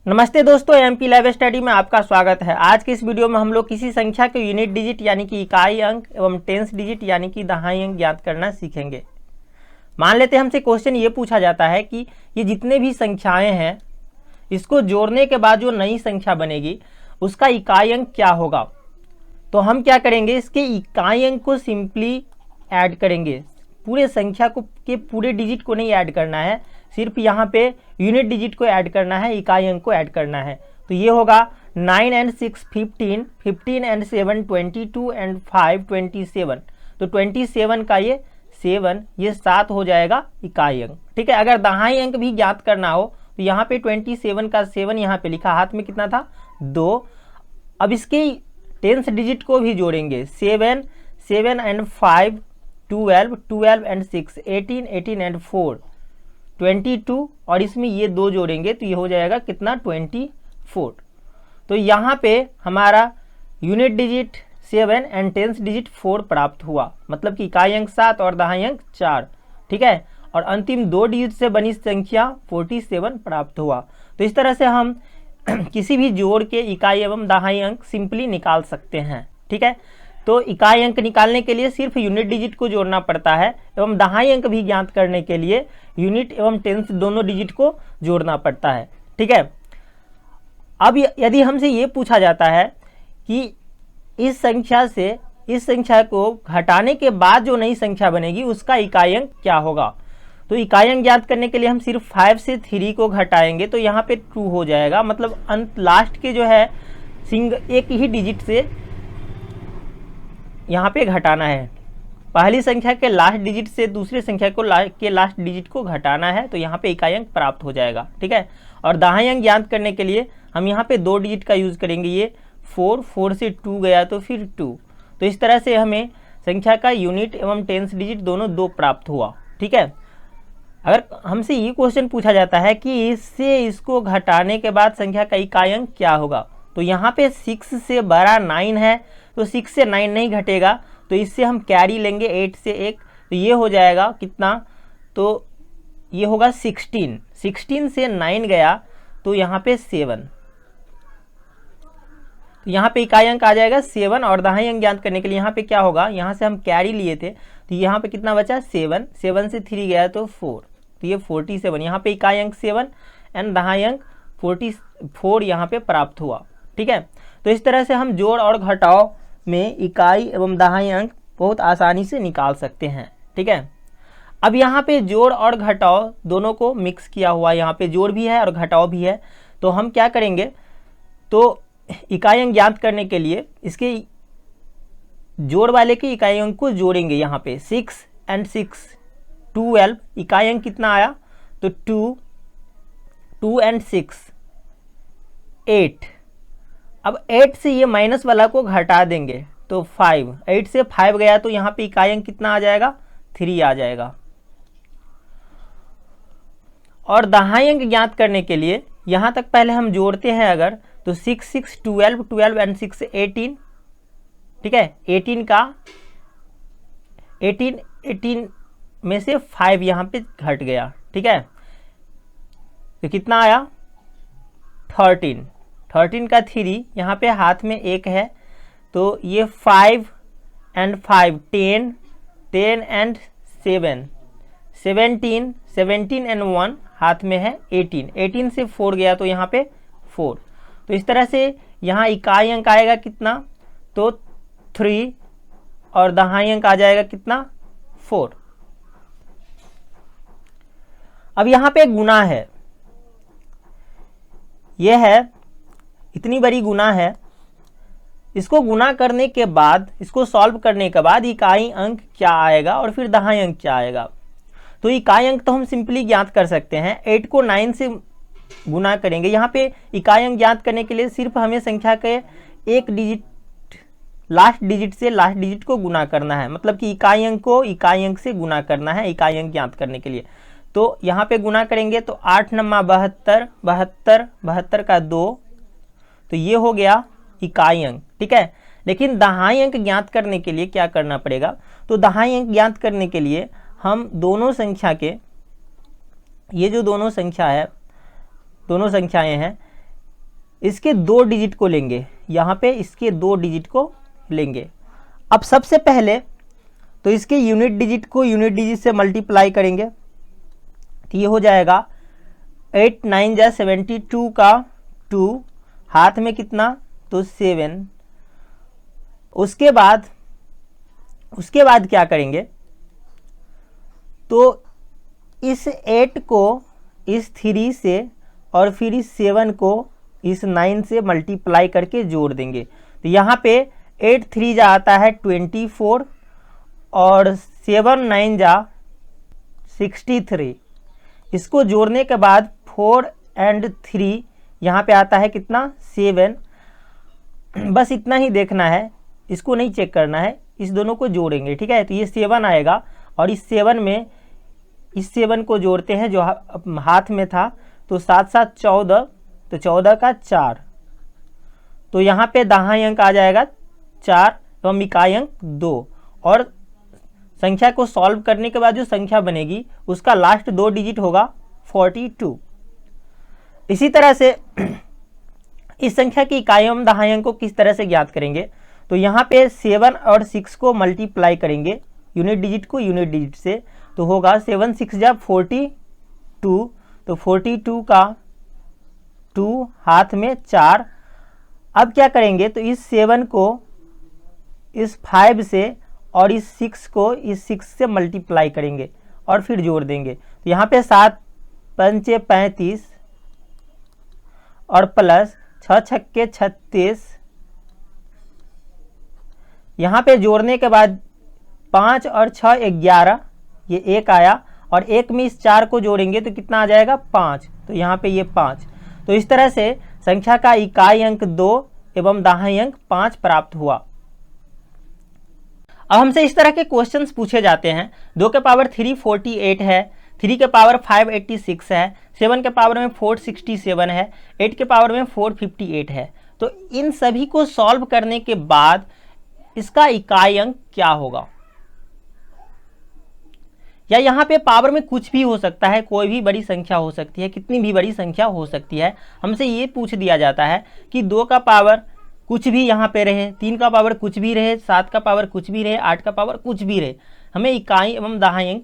नमस्ते दोस्तों, MP live study में आपका स्वागत है। आज के इस वीडियो में हम लोग किसी संख्या के यूनिट डिजिट यानी कि इकाई अंक एवं टेंस डिजिट यानी कि दहाई अंक ज्ञात करना सीखेंगे। मान लेते हैं हमसे क्वेश्चन ये पूछा जाता है कि ये जितने भी संख्याएं हैं इसको जोड़ने के बाद जो नई संख्या बनेगी उसका इकाई अंक क्या होगा। तो हम क्या करेंगे, इसके इकाई अंक को सिंपली ऐड करेंगे। पूरे संख्या को के पूरे डिजिट को नहीं ऐड करना है, सिर्फ यहाँ पे यूनिट डिजिट को ऐड करना है, इकाई अंक को ऐड करना है। तो ये होगा 9 and 6 15, 15 and 7 22 and 5 27। तो 27 का ये 7, ये 7 हो जाएगा इकाई अंक। ठीक है, अगर दहाई अंक भी ज्ञात करना हो तो यहाँ पे 27 का 7 यहाँ पे लिखा, हाथ में कितना था 2। अब इसके टेंस डिजिट को भी जोड़ेंगे, 7 7 and 5 12, 12 and 6 18, 18 and 4 22, और इसमें ये 2 जोड़ेंगे तो ये हो जाएगा कितना 24। तो यहाँ पे हमारा unit digit 7 and tens digit 4 प्राप्त हुआ, मतलब कि इकाई अंक 7 और दहाई अंक 4। ठीक है, और अंतिम 2 डिजिट से बनी संख्या 47 प्राप्त हुआ। तो इस तरह से हम किसी भी जोड़ के इकाई एवं दहाई अंक सिंपली निकाल सकते हैं। ठीक है, तो इकाई अंक निकालने के लिए सिर्फ यूनिट डिजिट को जोड़ना पड़ता है एवं दहाई अंक भी ज्ञात करने के लिए यूनिट एवं टेंस दोनों डिजिट को जोड़ना पड़ता है। ठीक है, अब यदि हमसे ये पूछा जाता है कि इस संख्या से इस संख्या को घटाने के बाद जो नई संख्या बनेगी उसका इकाई अंक क्या होगा, तो इकाई अंक ज्ञात करने के लिए हम सिर्फ 5 से 3 को घटाएंगे तो यहाँ पे 2 हो जाएगा। मतलब अंत लास्ट के जो है एक ही डिजिट से यहाँ पे घटाना है। पहली संख्या के लास्ट डिजिट से दूसरी संख्या को के लास्ट डिजिट को घटाना है, तो यहाँ पे इकाई अंक प्राप्त हो जाएगा। ठीक है, और दहाई अंक ज्ञात करने के लिए हम यहाँ पे 2 डिजिट का यूज़ करेंगे। ये 4 से 2 गया तो फिर 2। तो इस तरह से हमें संख्या का यूनिट एवं टेंस डिजिट दोनों 2 प्राप्त हुआ। ठीक है, अगर हमसे ये क्वेश्चन पूछा जाता है कि इससे इसको घटाने के बाद संख्या का इकाई अंक क्या होगा, तो यहाँ पे 6 से बड़ा 9 है तो 6 से 9 नहीं घटेगा, तो इससे हम कैरी लेंगे 8 से 1, तो ये हो जाएगा कितना, तो ये होगा 16। 16 से 9 गया तो यहाँ पे 7, तो यहाँ पे इकाई अंक आ जाएगा 7। और दहाई अंक ज्ञात करने के लिए यहाँ पे क्या होगा, यहाँ से हम कैरी लिए थे तो यहाँ पे कितना बचा 7, 7 से 3 गया तो 4, तो ये 47। यहाँ पे इकाई अंक 7 एंड दहाई अंक 44 यहाँ पे प्राप्त हुआ। ठीक है, तो इस तरह से हम जोड़ और घटाव में इकाई एवं दहाई अंक बहुत आसानी से निकाल सकते हैं। ठीक है, अब यहाँ पे जोड़ और घटाव दोनों को मिक्स किया हुआ, यहाँ पे जोड़ भी है और घटाव भी है। तो हम क्या करेंगे, तो इकाई अंक ज्ञात करने के लिए इसके जोड़ वाले के इकाई अंक को जोड़ेंगे। यहाँ पे 6 and 6 12, इकाई अंक कितना आया, तो 2 and 6 8। अब 8 से ये माइनस वाला को घटा देंगे तो 5, 8 से 5 गया तो यहाँ पे इकाई अंक कितना आ जाएगा 3 आ जाएगा। और दहाई अंक ज्ञात करने के लिए यहाँ तक पहले हम जोड़ते हैं अगर, तो 6 6 12, 12 and 6 18। ठीक है, 18 में से 5 यहाँ पे घट गया। ठीक है, तो कितना आया 13 का 3, यहाँ पे हाथ में 1 है तो ये 5 and 5 10, 10 and 7 17, 17 and 1 हाथ में है 18, 18 से 4 गया तो यहाँ पे 4। तो इस तरह से यहाँ इकाई अंक आएगा कितना, तो 3, और दहाई अंक आ जाएगा कितना 4। अब यहाँ पे गुना है, यह है इतनी बड़ी गुना है, इसको गुना करने के बाद, इसको सॉल्व करने के बाद इकाई अंक क्या आएगा और फिर दहाई अंक क्या आएगा। तो इकाई अंक तो हम सिंपली ज्ञात कर सकते हैं, 8 को 9 से गुना करेंगे। यहाँ पे इकाई अंक ज्ञात करने के लिए सिर्फ हमें संख्या के एक डिजिट लास्ट डिजिट से लास्ट डिजिट को गुना करना है, मतलब कि इकाई अंक को इकाई अंक से गुना करना है इकाई अंक ज्ञात करने के लिए। तो यहाँ पे गुना करेंगे तो 8 9 72, 72 72 का 2, तो ये हो गया इकाई अंक। ठीक है, लेकिन दहाई अंक ज्ञात करने के लिए क्या करना पड़ेगा, तो दहाई अंक ज्ञात करने के लिए हम दोनों संख्या के, ये जो दोनों संख्याएं हैं इसके 2 डिजिट को लेंगे, यहाँ पे इसके 2 डिजिट को लेंगे। अब सबसे पहले तो इसके यूनिट डिजिट को यूनिट डिजिट से मल्टीप्लाई करेंगे, तो ये हो जाएगा 8 9 जा 72 का 2, हाथ में कितना तो 7। उसके बाद क्या करेंगे, तो इस 8 को इस 3 से और फिर इस 7 को इस 9 से मल्टीप्लाई करके जोड़ देंगे। तो यहाँ पे 8 3 जा आता है 24 और 7 9 जा 63। इसको जोड़ने के बाद 4 और 3 यहाँ पे आता है कितना 7। बस इतना ही देखना है, इसको नहीं चेक करना है, इस दोनों को जोड़ेंगे, ठीक है। तो ये 7 आएगा और इस 7 में इस 7 को जोड़ते हैं जो हाथ में था, तो 7 7 14, तो 14 का 4, तो यहाँ पे दहाई अंक आ जाएगा 4 एवं इकाई अंक 2। और संख्या को सॉल्व करने के बाद जो संख्या बनेगी उसका लास्ट 2 डिजिट होगा 42। इसी तरह से इस संख्या की इकाई एवं दहाई अंक को किस तरह से ज्ञात करेंगे, तो यहाँ पे 7 और 6 को मल्टीप्लाई करेंगे यूनिट डिजिट को यूनिट डिजिट से, तो होगा 7 6 जा 42, तो 42 का 2, हाथ में 4। अब क्या करेंगे, तो इस 7 को इस 5 से और इस 6 को इस 6 से मल्टीप्लाई करेंगे और फिर जोड़ देंगे। तो यहाँ पे 7 5 35 और प्लस 6 6 36, यहाँ पे जोड़ने के बाद 5 और 6 11, ये 1 आया और 1 में इस 4 को जोड़ेंगे तो कितना आ जाएगा 5, तो यहाँ पे ये 5। तो इस तरह से संख्या का इकाई अंक 2 एवं दहाई अंक 5 प्राप्त हुआ। अब हमसे इस तरह के क्वेश्चंस पूछे जाते हैं, 2 के पावर 3 48 है, 3 के पावर 5 86 है, 7 के पावर में 4 67 है, 8 के पावर में 4 58 है। तो इन सभी को सॉल्व करने के बाद इसका इकाई अंक क्या होगा, या यहाँ पे पावर में कुछ भी हो सकता है, कोई भी बड़ी संख्या हो सकती है, कितनी भी बड़ी संख्या हो सकती है। हमसे ये पूछ दिया जाता है कि 2 का पावर कुछ भी यहाँ पे रहे, 3 का पावर कुछ भी रहे, 7 का पावर कुछ भी रहे, 8 का पावर कुछ भी रहे, हमें इकाई एवं दहाई अंक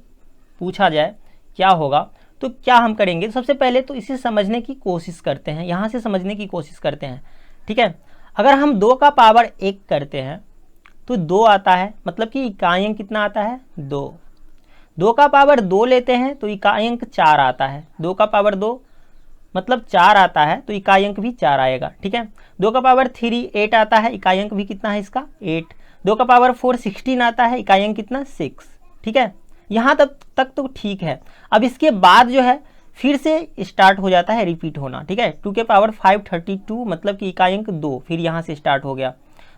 पूछा जाए क्या होगा। तो क्या हम करेंगे, सबसे पहले तो इसे समझने की कोशिश करते हैं, यहाँ से समझने की कोशिश करते हैं, ठीक है। अगर हम 2 का पावर 1 करते हैं तो 2 आता है, मतलब कि इकाई अंक कितना आता है 2। 2 का पावर 2 लेते हैं तो इकाई अंक 4 आता है, 2 का पावर 2 मतलब 4 आता है, तो इकाई अंक भी 4 आएगा, ठीक है। 2 का पावर 3 8 आता है, इकाई अंक भी कितना है इसका 8। 2 का पावर 4 16 आता है, इकाई अंक कितना 6, ठीक है। यहाँ तक तो ठीक है। अब इसके बाद जो है फिर से स्टार्ट हो जाता है रिपीट होना, ठीक है। 2 के पावर 5 32 मतलब कि इकाई अंक 2, फिर यहाँ से स्टार्ट हो गया।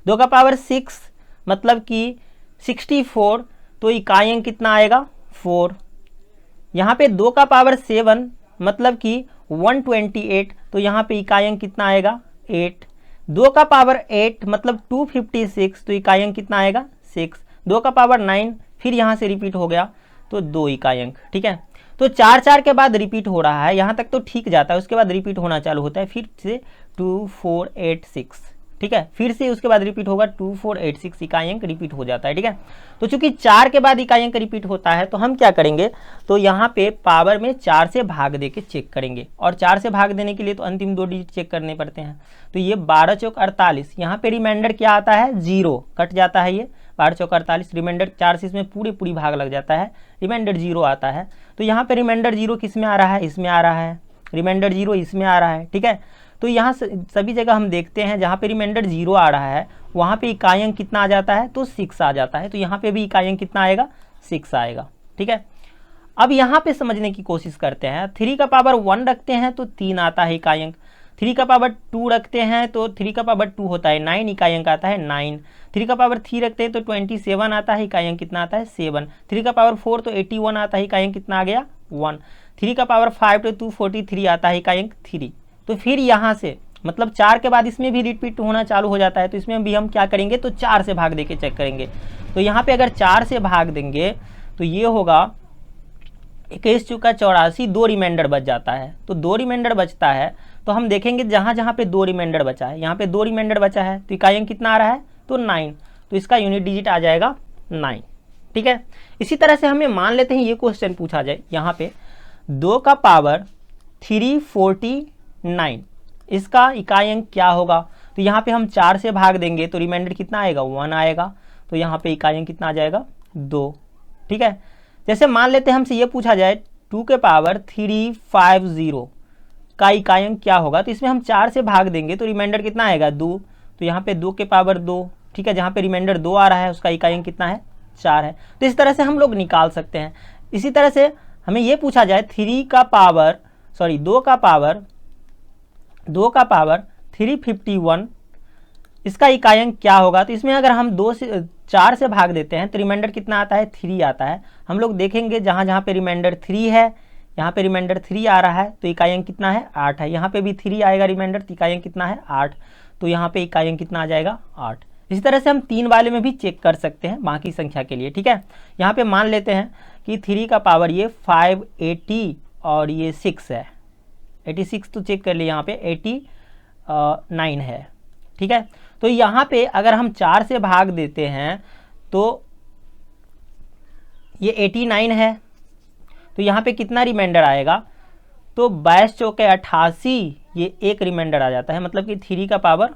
2 का पावर 6 मतलब कि 64, तो इकाई अंक कितना आएगा 4। यहाँ पे 2 का पावर 7 मतलब कि 128, तो यहाँ पे इकाई अंक कितना आएगा 8। 2 का पावर 8 मतलब 256, तो इकाई अंक कितना आएगा 6। 2 का पावर 9 फिर यहाँ से रिपीट हो गया, तो 2 इकाई अंक, ठीक है। तो 4 4 के बाद रिपीट हो रहा है, यहाँ तक तो ठीक जाता है, उसके बाद रिपीट होना चालू होता है, फिर से 2 4 8 6, ठीक है। फिर से उसके बाद रिपीट होगा 2 4 8 6, इकाई अंक रिपीट हो जाता है, ठीक है। तो चूंकि 4 के बाद इकाई अंक रिपीट होता है तो हम क्या करेंगे, तो यहाँ पे पावर में 4 से भाग दे के चेक करेंगे, और 4 से भाग देने के लिए तो अंतिम 2 डिजिट चेक करने पड़ते हैं। तो ये 12 चौक 48, यहाँ पे रिमाइंडर क्या आता है 0, कट जाता है, ये 12 चौक 48, रिमाइंडर 4 से इसमें पूरी भाग लग जाता है, रिमाइंडर 0 आता है। तो यहाँ पे रिमाइंडर 0 किस में आ रहा है, इसमें आ रहा है, रिमाइंडर 0 इसमें आ रहा है, ठीक है। तो यहाँ सभी जगह हम देखते हैं जहाँ पे रिमाइंडर 0 आ रहा है वहाँ पे इकाई अंक कितना आ जाता है, तो 6 आ जाता है। तो यहाँ पे भी इकाई अंक कितना आएगा 6 आएगा, ठीक है। अब यहाँ पे समझने की कोशिश करते हैं, 3 का पावर 1 रखते हैं तो 3 आता है इकाई अंक, 3 का पावर 2 रखते हैं तो 3 का पावर 2 होता है 9, इकाई अंक आता है 9। 3 का पावर 3 रखते हैं तो 27 आता है, इकाई अंक कितना आता है 7। 3 का पावर 4 तो 81 आता है, इकाई अंक कितना आ गया 1। 3 का पावर 5 तो 243 आता है, इकाई अंक 3। तो फिर यहाँ से मतलब 4 के बाद इसमें भी रिपीट होना चालू हो जाता है, तो इसमें भी हम क्या करेंगे, तो 4 से भाग देके चेक करेंगे। तो यहाँ पे अगर 4 से भाग देंगे तो ये होगा 21 चौका 84, 2 रिमाइंडर बच जाता है। तो 2 रिमाइंडर बचता है तो हम देखेंगे जहाँ जहाँ पे 2 रिमाइंडर बचा है, यहाँ पे 2 रिमाइंडर बचा है तो इकाई अंक कितना आ रहा है, तो 9, तो इसका यूनिट डिजिट आ जाएगा 9। ठीक है, इसी तरह से हमें मान लेते हैं ये क्वेश्चन पूछा जाए, यहाँ पे 2 का पावर 349, इसका इकाई अंक क्या होगा, तो यहाँ पे हम 4 से भाग देंगे तो रिमाइंडर कितना आएगा, 1 आएगा, तो यहाँ पे इकाई अंक कितना आ जाएगा, 2। ठीक है, जैसे मान लेते हैं हमसे ये पूछा जाए 2 के पावर 350 का इकाई अंक क्या होगा, तो इसमें हम 4 से भाग देंगे तो रिमाइंडर कितना आएगा, 2, तो यहाँ पे 2 के पावर 2। ठीक है, जहाँ पे रिमाइंडर 2 आ रहा है उसका इकाई अंक कितना है, 4 है। तो इस तरह से हम लोग निकाल सकते हैं। इसी तरह से हमें ये पूछा जाए 2 का पावर 351, इसका इकाई अंक क्या होगा, तो इसमें अगर हम 4 से भाग देते हैं तो रिमाइंडर कितना आता है, 3 आता है। हम लोग देखेंगे जहाँ जहाँ पे रिमाइंडर 3 है, यहाँ पे रिमाइंडर 3 आ रहा है तो इकाई अंक कितना है, 8 है। यहाँ पे भी 3 आएगा रिमाइंडर, तो इकाई अंक कितना है, 8, तो यहाँ पे इकाई अंक कितना आ जाएगा, 8। इसी तरह से हम 3 वाले में भी चेक कर सकते हैं बाकी संख्या के लिए। ठीक है, यहाँ पे मान लेते हैं कि 3 का पावर ये 580 और ये 6 है, 86 तो चेक कर लिए, यहाँ पे 89 है। ठीक है, तो यहाँ पे अगर हम 4 से भाग देते हैं तो ये 89 है, तो यहाँ पे कितना रिमाइंडर आएगा, तो 22 चौके 88, ये एक रिमाइंडर आ जाता है, मतलब कि 3 का पावर,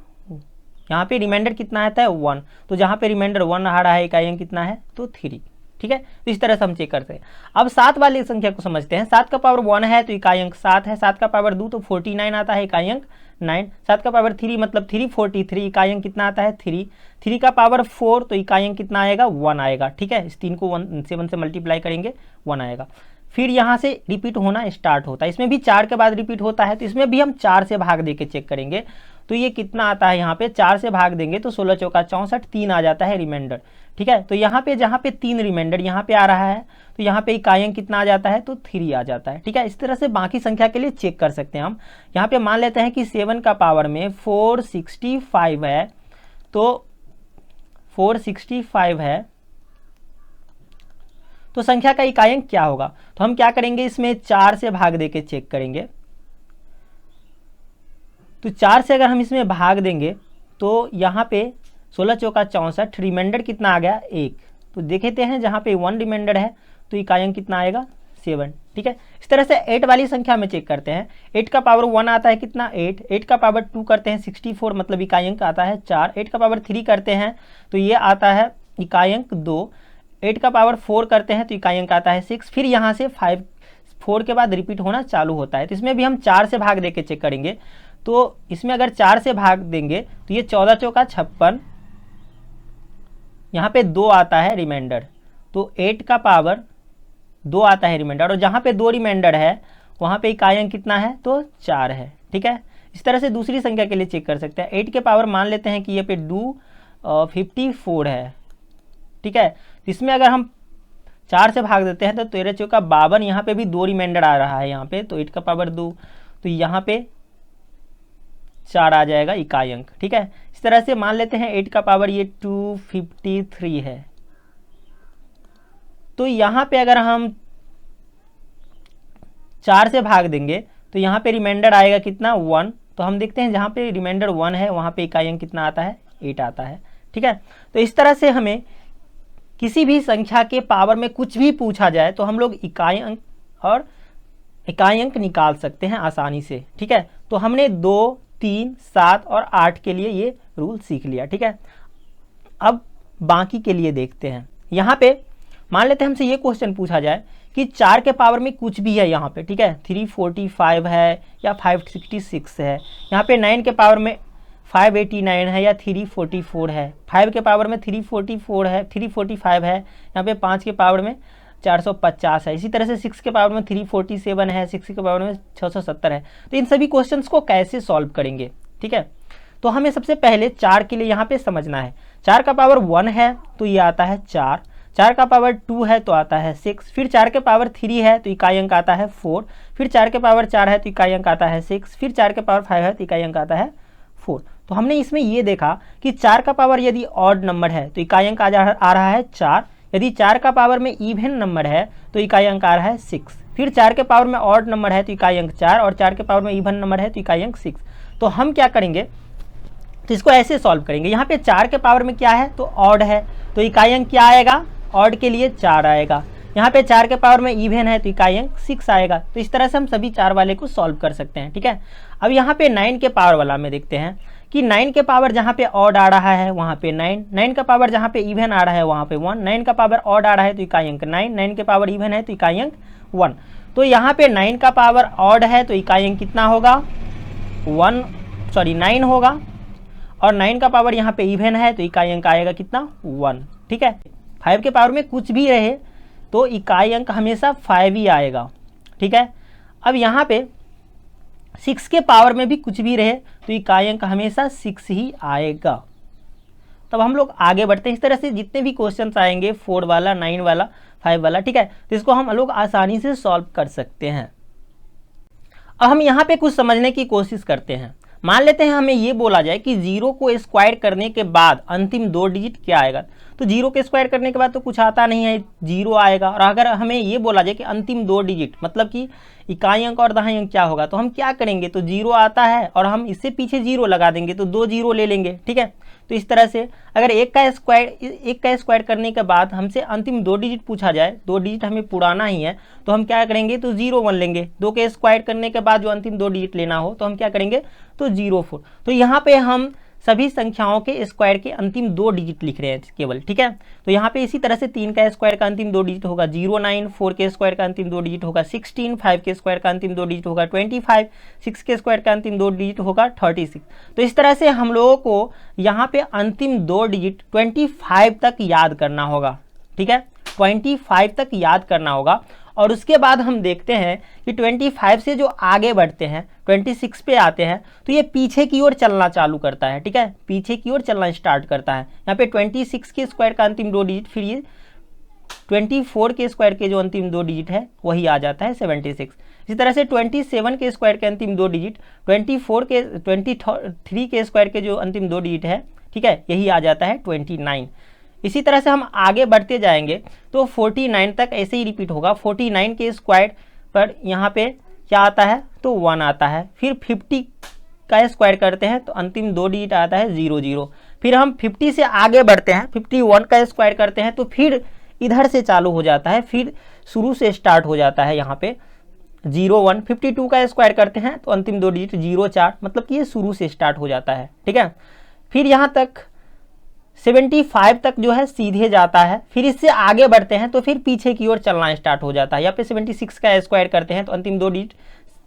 यहाँ पे रिमाइंडर कितना आता है, 1, तो जहाँ पे रिमाइंडर 1 आ रहा है इकाई अंक कितना है, तो 3। ठीक है, तो इस तरह से हम चेक करते हैं। अब 7 वाली संख्या को समझते हैं। 7 का पावर 1 है तो इकाई अंक 7 है, 7 का पावर 2 तो 49 आता है, इकाई अंक 9, 7 का पावर 3 मतलब 343, इकाई अंक कितना आता है, 3, 3 का पावर 4 तो इकाई अंक कितना आएगा, 1 आएगा। ठीक है, इस 3 को 7 से मल्टीप्लाई करेंगे 1 आएगा। फिर यहाँ से रिपीट होना स्टार्ट होता है, इसमें भी 4 के बाद रिपीट होता है, तो इसमें भी हम 4 से भाग दे के चेक करेंगे तो ये कितना आता है, यहाँ पे 4 से भाग देंगे तो 16 चौका 64, 3 आ जाता है रिमाइंडर। ठीक है, तो यहाँ पे जहाँ पे 3 रिमाइंडर यहाँ पे आ रहा है तो यहाँ पे इकाई अंक कितना आ जाता है, तो 3 आ जाता है। ठीक है, इस तरह से बाकी संख्या के लिए चेक कर सकते हैं हम। यहाँ पे मान लेते हैं कि 7 का पावर में 465 है, तो 465 है तो संख्या का इकाई अंक क्या होगा, तो हम क्या करेंगे, इसमें 4 से भाग दे के चेक करेंगे। तो 4 से अगर हम इसमें भाग देंगे तो यहाँ पे 16 चौका 64, रिमाइंडर कितना आ गया, 1, तो देखते हैं जहाँ पे 1 रिमाइंडर है तो इकाई अंक कितना आएगा, 7। ठीक है, इस तरह से 8 वाली संख्या में चेक करते हैं। 8 का पावर 1 आता है कितना, 8, 8 का पावर 2 करते हैं 64, मतलब इकाई अंक आता है 4, 8 का पावर 3 करते हैं तो ये आता है इकाई अंक 2, 8 का पावर 4 करते हैं तो इकाई अंक आता है 6। फिर यहाँ से 4 के बाद रिपीट होना चालू होता है, तो इसमें भी हम 4 से भाग दे के चेक करेंगे। तो इसमें अगर 4 से भाग देंगे तो ये 14 चौका 56, यहाँ पे 2 आता है रिमाइंडर, तो 8 का पावर 2 आता है रिमाइंडर, और जहाँ पे 2 रिमाइंडर है वहाँ पे इकाई अंक कितना है, तो 4 है। ठीक है, इस तरह से दूसरी संख्या के लिए चेक कर सकते हैं। 8 के पावर मान लेते हैं कि ये पे 54 है। ठीक है, इसमें अगर हम 4 से भाग देते हैं तो 13 चौका 52, यहाँ पे भी 2 रिमाइंडर आ रहा है यहाँ पे, तो 8 का पावर 2, तो यहाँ पे 4 आ जाएगा इकाई अंक। ठीक है, इस तरह से मान लेते हैं 8 का पावर ये 253 है, तो यहाँ पे अगर हम 4 से भाग देंगे तो यहाँ पे रिमाइंडर आएगा कितना, 1, तो हम देखते हैं जहाँ पे रिमाइंडर 1 है वहाँ पे इकाई अंक कितना आता है, 8 आता है। ठीक है, तो इस तरह से हमें किसी भी संख्या के पावर में कुछ भी पूछा जाए तो हम लोग इकाई अंक निकाल सकते हैं आसानी से। ठीक है, तो हमने 2, 3, 7 और 8 के लिए ये रूल सीख लिया। ठीक है, अब बाकी के लिए देखते हैं। यहाँ पे मान लेते हैं हमसे ये क्वेश्चन पूछा जाए कि 4 के पावर में कुछ भी है यहाँ पे। ठीक है, 345 है या 566 है, यहाँ पे 9 के पावर में 589 है या 344 है, 5 के पावर में 344 है, 345 है, यहाँ पे 5 के पावर में 450 है, इसी तरह से 6 के पावर में 347 है, 6 के पावर में 670 है। तो इन सभी क्वेश्चंस को कैसे सॉल्व करेंगे। ठीक है, तो हमें सबसे पहले 4 के लिए यहाँ पे समझना है। 4 का पावर 1 है तो ये आता है 4, 4 का पावर 2 है तो आता है 6, फिर 4 के पावर 3 है तो इकाई अंक आता है 4, फिर 4 के पावर 4 है तो इकाई अंक आता है 6, फिर 4 के पावर 5 है तो इकाई अंक आता है 4। तो हमने इसमें ये देखा कि 4 का पावर यदि ऑड नंबर है तो इकाई अंक आ रहा है 4, यदि 4 का पावर में इवन नंबर है तो इकाई अंक आ रहा है 6। फिर 4 के पावर में ऑड नंबर है तो इकाई अंक 4, और 4 के पावर में इवन नंबर है तो इकाई अंक 6। तो हम क्या करेंगे, तो इसको ऐसे सॉल्व करेंगे। यहाँ पे 4 के पावर में क्या है तो ऑड है, तो इकाई अंक क्या आएगा, ऑड के लिए 4 आएगा। यहाँ पे 4 के पावर में इवन है तो इकाई अंक 6 आएगा। तो इस तरह से हम सभी 4 वाले को सॉल्व कर सकते हैं, ठीक है। अब यहाँ पे 9 के पावर वाला में देखते हैं कि 9 के पावर जहाँ पे ऑड आ रहा है वहाँ पे 9, 9 का पावर जहाँ पे इवन आ रहा है वहाँ पे 1, 9 का पावर ऑड आ रहा है तो इकाई अंक 9, 9 के पावर इवन है तो इकाई अंक 1। तो यहाँ पे 9 का पावर ऑड है तो इकाई अंक कितना होगा, 9 होगा, और 9 का पावर यहाँ पे इवन है तो इकाई अंक आएगा कितना, 1, ठीक है। 5 के पावर में कुछ भी रहे तो इकाई अंक हमेशा 5 ही आएगा, ठीक है। अब यहाँ पे 6 के पावर में भी कुछ भी रहे तो इकाई अंक हमेशा 6 ही आएगा। तब हम लोग आगे बढ़ते हैं। इस तरह से जितने भी क्वेश्चंस आएंगे 4 वाला, 9 वाला, 5 वाला, ठीक है, तो इसको हम लोग आसानी से सॉल्व कर सकते हैं। अब हम यहाँ पे कुछ समझने की कोशिश करते हैं। मान लेते हैं हमें ये बोला जाए कि 0 को स्क्वायर करने के बाद अंतिम 2 डिजिट क्या आएगा, तो 0 के स्क्वायर करने के बाद तो कुछ आता नहीं है, 0 आएगा। और अगर हमें ये बोला जाए कि अंतिम 2 डिजिट मतलब कि इकाई अंक और दहाई अंक क्या होगा, तो हम क्या करेंगे, तो 0 आता है और हम इससे पीछे 0 लगा देंगे तो 2 0 ले लेंगे, ठीक है। तो इस तरह से अगर एक का स्क्वायर करने के बाद हमसे अंतिम 2 डिजिट पूछा जाए, 2 डिजिट हमें पुराना ही है, तो हम क्या करेंगे, तो 0 1 लेंगे। 2 के स्क्वायर करने के बाद जो अंतिम 2 डिजिट लेना हो तो हम क्या करेंगे, तो 0 4। तो यहाँ पे हम सभी संख्याओं के स्क्वायर के अंतिम 2 डिजिट लिख रहे हैं केवल, ठीक है। तो यहाँ पे इसी तरह से 3 का स्क्वायर का अंतिम 2 डिजिट होगा 0 9, 4 के स्क्वायर का अंतिम 2 डिजिट होगा 16, 5 के स्क्वायर का अंतिम 2 डिजिट होगा 25, 6 के स्क्वायर का अंतिम 2 डिजिट होगा 36। तो इस तरह से हम लोगों को यहाँ पे अंतिम 2 डिजिट 25 तक याद करना होगा, ठीक है, 25 तक याद करना होगा। और उसके बाद हम देखते हैं कि 25 से जो आगे बढ़ते हैं 26 पे आते हैं तो ये पीछे की ओर चलना चालू करता है, ठीक है, पीछे की ओर चलना स्टार्ट करता है। यहाँ पे 26 के स्क्वायर का अंतिम 2 डिजिट, फिर ये 24 के स्क्वायर के जो अंतिम 2 डिजिट है वही आ जाता है 76। इसी तरह से 27 के स्क्वायर के अंतिम 2 डिजिट, 23 के स्क्वायर के जो अंतिम 2 डिजिट है, ठीक है, यही आ जाता है 29। इसी तरह से हम आगे बढ़ते जाएंगे तो 49 तक ऐसे ही रिपीट होगा। 49 के स्क्वायर पर यहाँ पे क्या आता है, तो 1 आता है। फिर 50 का स्क्वायर करते हैं तो अंतिम 2 डिजिट आता है 0 0। फिर हम 50 से आगे बढ़ते हैं, 51 का स्क्वायर करते हैं तो फिर इधर से चालू हो जाता है, फिर शुरू से स्टार्ट हो जाता है यहाँ पे 0 1। 52 का स्क्वायर करते हैं तो अंतिम 2 डिजिट 0 4, मतलब कि ये शुरू से स्टार्ट हो जाता है, ठीक है। फिर यहाँ तक 75 तक जो है सीधे जाता है। फिर इससे आगे बढ़ते हैं तो फिर पीछे की ओर चलना स्टार्ट हो जाता है। यहाँ पे 76 का स्क्वायर करते हैं तो अंतिम 2 डिजिट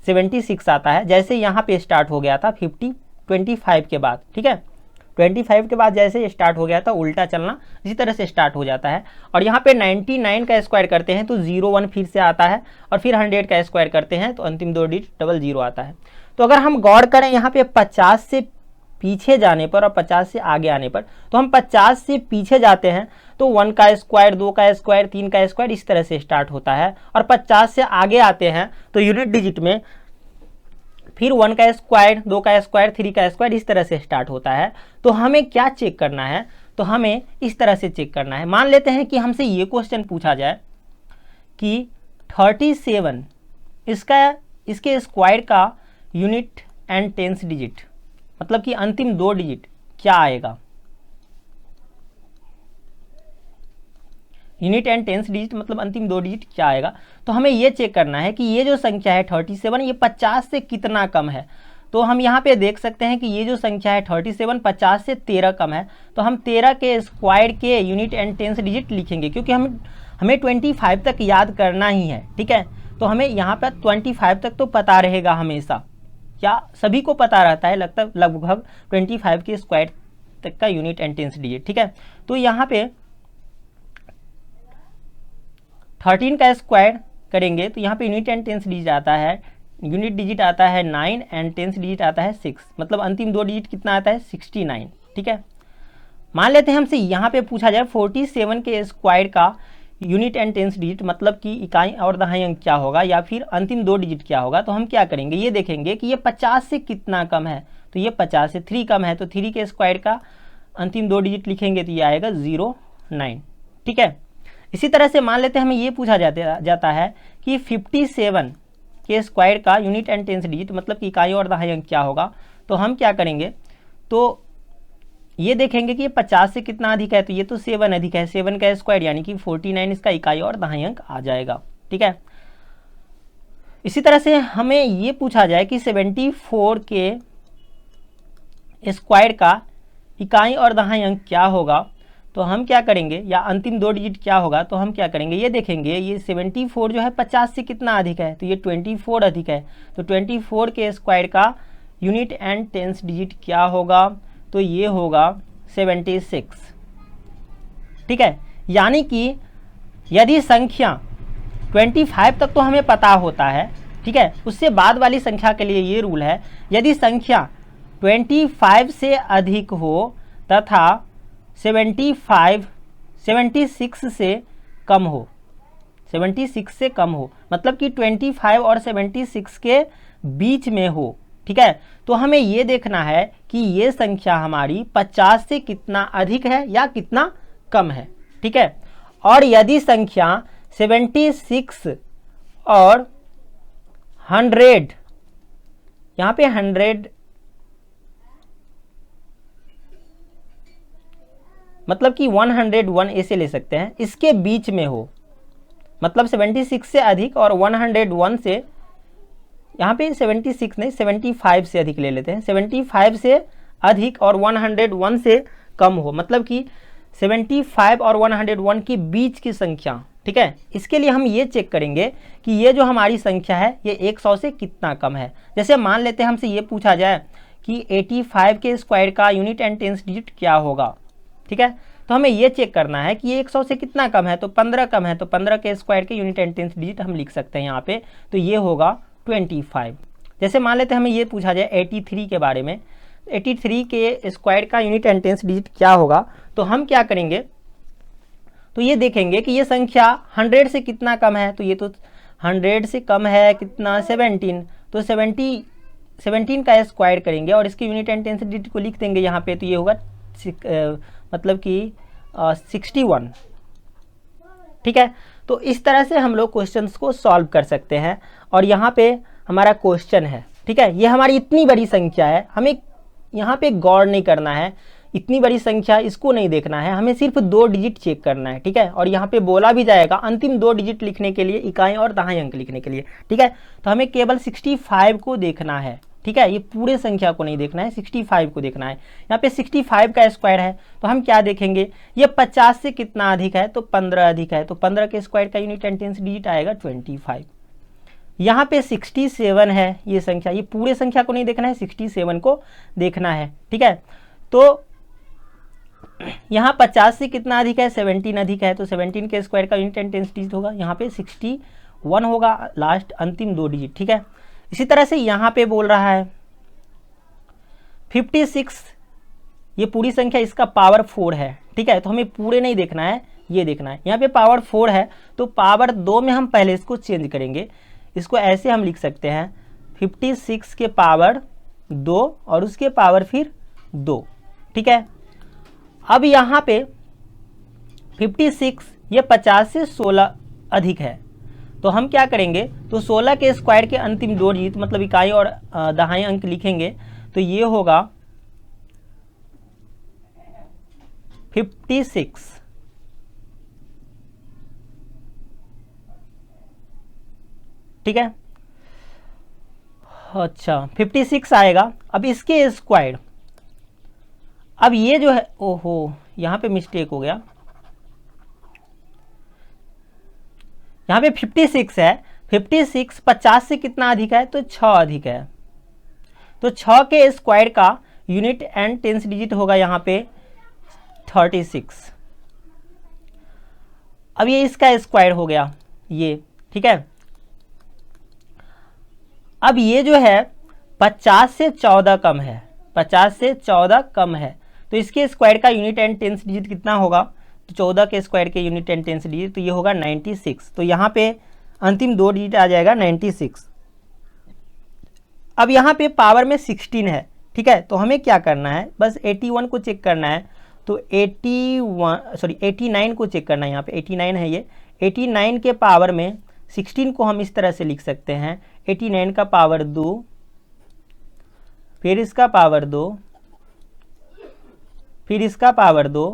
76 आता है, जैसे यहाँ पे स्टार्ट हो गया था 25 के बाद, ठीक है। 25 के बाद जैसे स्टार्ट हो गया था उल्टा चलना इसी तरह से स्टार्ट हो जाता है। और यहाँ पे 99 का स्क्वायर करते हैं तो 0 1 फिर से आता है, और फिर 100 का स्क्वायर करते हैं तो अंतिम 2 डिजिट 00 आता है। तो अगर हम गौर करें यहाँ पे 50 से पीछे जाने पर और 50 से आगे आने पर, तो हम 50 से पीछे जाते हैं तो 1 का स्क्वायर, 2 का स्क्वायर, 3 का स्क्वायर इस तरह से स्टार्ट होता है। और 50 से आगे आते हैं तो यूनिट डिजिट में फिर 1 का स्क्वायर, 2 का स्क्वायर, 3 का स्क्वायर इस तरह से स्टार्ट होता है। तो हमें क्या चेक करना है, तो हमें इस तरह से चेक करना है। मान लेते हैं कि हमसे ये क्वेश्चन पूछा जाए कि 37 इसके स्क्वायर का यूनिट एंड टेंस डिजिट मतलब कि अंतिम 2 डिजिट क्या आएगा, यूनिट एंड टेंस डिजिट मतलब अंतिम 2 डिजिट क्या आएगा। तो हमें ये चेक करना है कि ये जो संख्या है 37 ये 50 से कितना कम है। तो हम यहाँ पे देख सकते हैं कि ये जो संख्या है 37 50 से 13 कम है। तो हम 13 के स्क्वायर के यूनिट एंड टेंस डिजिट लिखेंगे, क्योंकि हमें 25 तक याद करना ही है, ठीक है। तो हमें यहाँ पर 25 तक तो पता रहेगा हमेशा, क्या सभी को पता रहता है लगभग 25 के स्क्वायर तक का यूनिट एंड टेंस डिजिट, ठीक है। तो यहाँ पे 13 का स्क्वायर करेंगे तो यहाँ पे यूनिट एंड टेंस डिजिट आता है, यूनिट डिजिट आता है 9 एंड टेंस डिजिट आता है 6, मतलब अंतिम 2 डिजिट कितना आता है 69, ठीक है। मान लेते हैं हमसे यहाँ पे पूछा जाए 47 के स्क्वायर का यूनिट एंड टेंस डिजिट मतलब कि इकाई और दहाई अंक क्या होगा या फिर अंतिम 2 डिजिट क्या होगा। तो हम क्या करेंगे, ये देखेंगे कि ये 50 से कितना कम है। तो ये 50 से 3 कम है, तो 3 के स्क्वायर का अंतिम 2 डिजिट लिखेंगे तो ये आएगा 0 9, ठीक है। इसी तरह से मान लेते हैं हमें ये पूछा जाता है कि कि 57 के स्क्वायर का यूनिट एंड टेंस डिजिट मतलब कि इकाई और दहाई अंक क्या होगा, तो हम क्या करेंगे, तो ये देखेंगे कि ये 50 से कितना अधिक है, तो ये तो 7 अधिक है, 7 का स्क्वायर यानी कि 49 इसका इकाई और दहाई अंक आ जाएगा। ठीक है, इसी तरह से हमें ये पूछा जाए कि 74 के स्क्वायर का इकाई और दहाई अंक क्या होगा, तो हम क्या करेंगे, या अंतिम 2 डिजिट क्या होगा, तो हम क्या करेंगे, ये देखेंगे ये 74 जो है 50 से कितना अधिक है, तो ये 24 अधिक है, तो 24 के स्क्वायर का यूनिट एंड टेंस डिजिट क्या होगा, तो ये होगा 76। ठीक है, यानी कि यदि संख्या 25 तक तो हमें पता होता है, ठीक है, उससे बाद वाली संख्या के लिए ये रूल है, यदि संख्या 25 से अधिक हो तथा 76 से कम हो, 76 से कम हो, मतलब कि 25 और 76 के बीच में हो। ठीक है, तो हमें ये देखना है कि ये संख्या हमारी 50 से कितना अधिक है या कितना कम है। ठीक है, और यदि संख्या 76 और 100, यहाँ पे 100 मतलब कि 101 ऐसे ले सकते हैं, इसके बीच में हो, मतलब 76 से अधिक और 101 से, यहाँ पे 76 नहीं 75 से अधिक ले लेते हैं, 75 से अधिक और 101 से कम हो, मतलब कि 75 और 101 के बीच की संख्या। ठीक है, इसके लिए हम ये चेक करेंगे कि ये जो हमारी संख्या है ये 100 से कितना कम है। जैसे मान लेते हैं हमसे ये पूछा जाए कि 85 के स्क्वायर का यूनिट एंड टेंस डिजिट क्या होगा। ठीक है, तो हमें ये चेक करना है कि ये 100 से कितना कम है, तो 15 कम है, तो 15 के स्क्वायर के यूनिट एंड टेंस डिजिट हम लिख सकते हैं यहाँ पे, तो ये होगा 25। जैसे मान लेते हैं हमें ये पूछा जाए 83 के बारे में, 83 के स्क्वायर का यूनिट एंड टेंस डिजिट क्या होगा, तो हम क्या करेंगे, तो ये देखेंगे कि ये संख्या 100 से कितना कम है, तो ये तो 100 से कम है कितना 17, तो 17 का स्क्वायर करेंगे और इसके यूनिट एंड टेंस डिजिट को लिख देंगे यहाँ पे, तो ये होगा मतलब कि 61। ठीक है, तो इस तरह से हम लोग क्वेश्चंस को सॉल्व कर सकते हैं। और यहाँ पे हमारा क्वेश्चन है, ठीक है, ये हमारी इतनी बड़ी संख्या है, हमें यहाँ पे गौर नहीं करना है, इतनी बड़ी संख्या इसको नहीं देखना है, हमें सिर्फ 2 डिजिट चेक करना है। ठीक है, और यहाँ पे बोला भी जाएगा अंतिम 2 डिजिट लिखने के लिए, इकाई और दहाई अंक लिखने के लिए। ठीक है, तो हमें केवल 65 को देखना है। ठीक है, ये पूरे संख्या को नहीं देखना है, 65 को देखना है। यहाँ पे 65 का स्क्वायर है, तो हम क्या देखेंगे, ये 50 से कितना अधिक है, तो 15 अधिक है, तो 15 के स्क्वायर का यूनिट एंड टेंस डिजिट आएगा 25। यहाँ पे 67 है ये संख्या, ये पूरे संख्या को नहीं देखना है, 67 को देखना है। ठीक है, तो यहाँ 50 से कितना अधिक है, 17 अधिक है, तो 17 के स्क्वायर का यूनिट एंड टेंस डिजिट होगा, यहाँ पे 61 होगा लास्ट अंतिम 2 डिजिट। ठीक है, इसी तरह से यहाँ पे बोल रहा है 56, ये पूरी संख्या इसका पावर 4 है। ठीक है, तो हमें पूरे नहीं देखना है, ये देखना है। यहाँ पे पावर 4 है, तो पावर 2 में हम पहले इसको चेंज करेंगे, इसको ऐसे हम लिख सकते हैं 56 के पावर 2 और उसके पावर फिर 2। ठीक है, अब यहाँ पे 56 ये 50 से 16 अधिक है, तो हम क्या करेंगे, तो 16 के स्क्वायर के अंतिम 2 डिजिट मतलब इकाई और दहाई अंक लिखेंगे, तो ये होगा 56। ठीक है, अच्छा 56 आएगा। अब इसके स्क्वायर, अब ये जो है, ओहो यहाँ पे मिस्टेक हो गया, यहाँ पे 56 है, 56 50 से कितना अधिक है, तो 6 अधिक है, तो 6 के स्क्वायर का यूनिट एंड टेंस डिजिट होगा यहाँ पे 36। अब ये इसका स्क्वायर हो गया ये। ठीक है, अब ये जो है 50 से 14 कम है, 50 से 14 कम है, तो इसके स्क्वायर का यूनिट एंड टेंस डिजिट कितना होगा, तो 14 के स्क्वायर के यूनिट एंड टेंस डिजिट, तो ये होगा 96। तो यहाँ पे अंतिम 2 डिजिट आ जाएगा 96। अब यहाँ पे पावर में 16 है। ठीक है, तो हमें क्या करना है, बस 81 को चेक करना है, तो 89 को चेक करना है, यहाँ पे 89 है, ये 89 के पावर में 16 को हम इस तरह से लिख सकते हैं 89 का पावर 2, फिर इसका पावर 2, फिर इसका पावर 2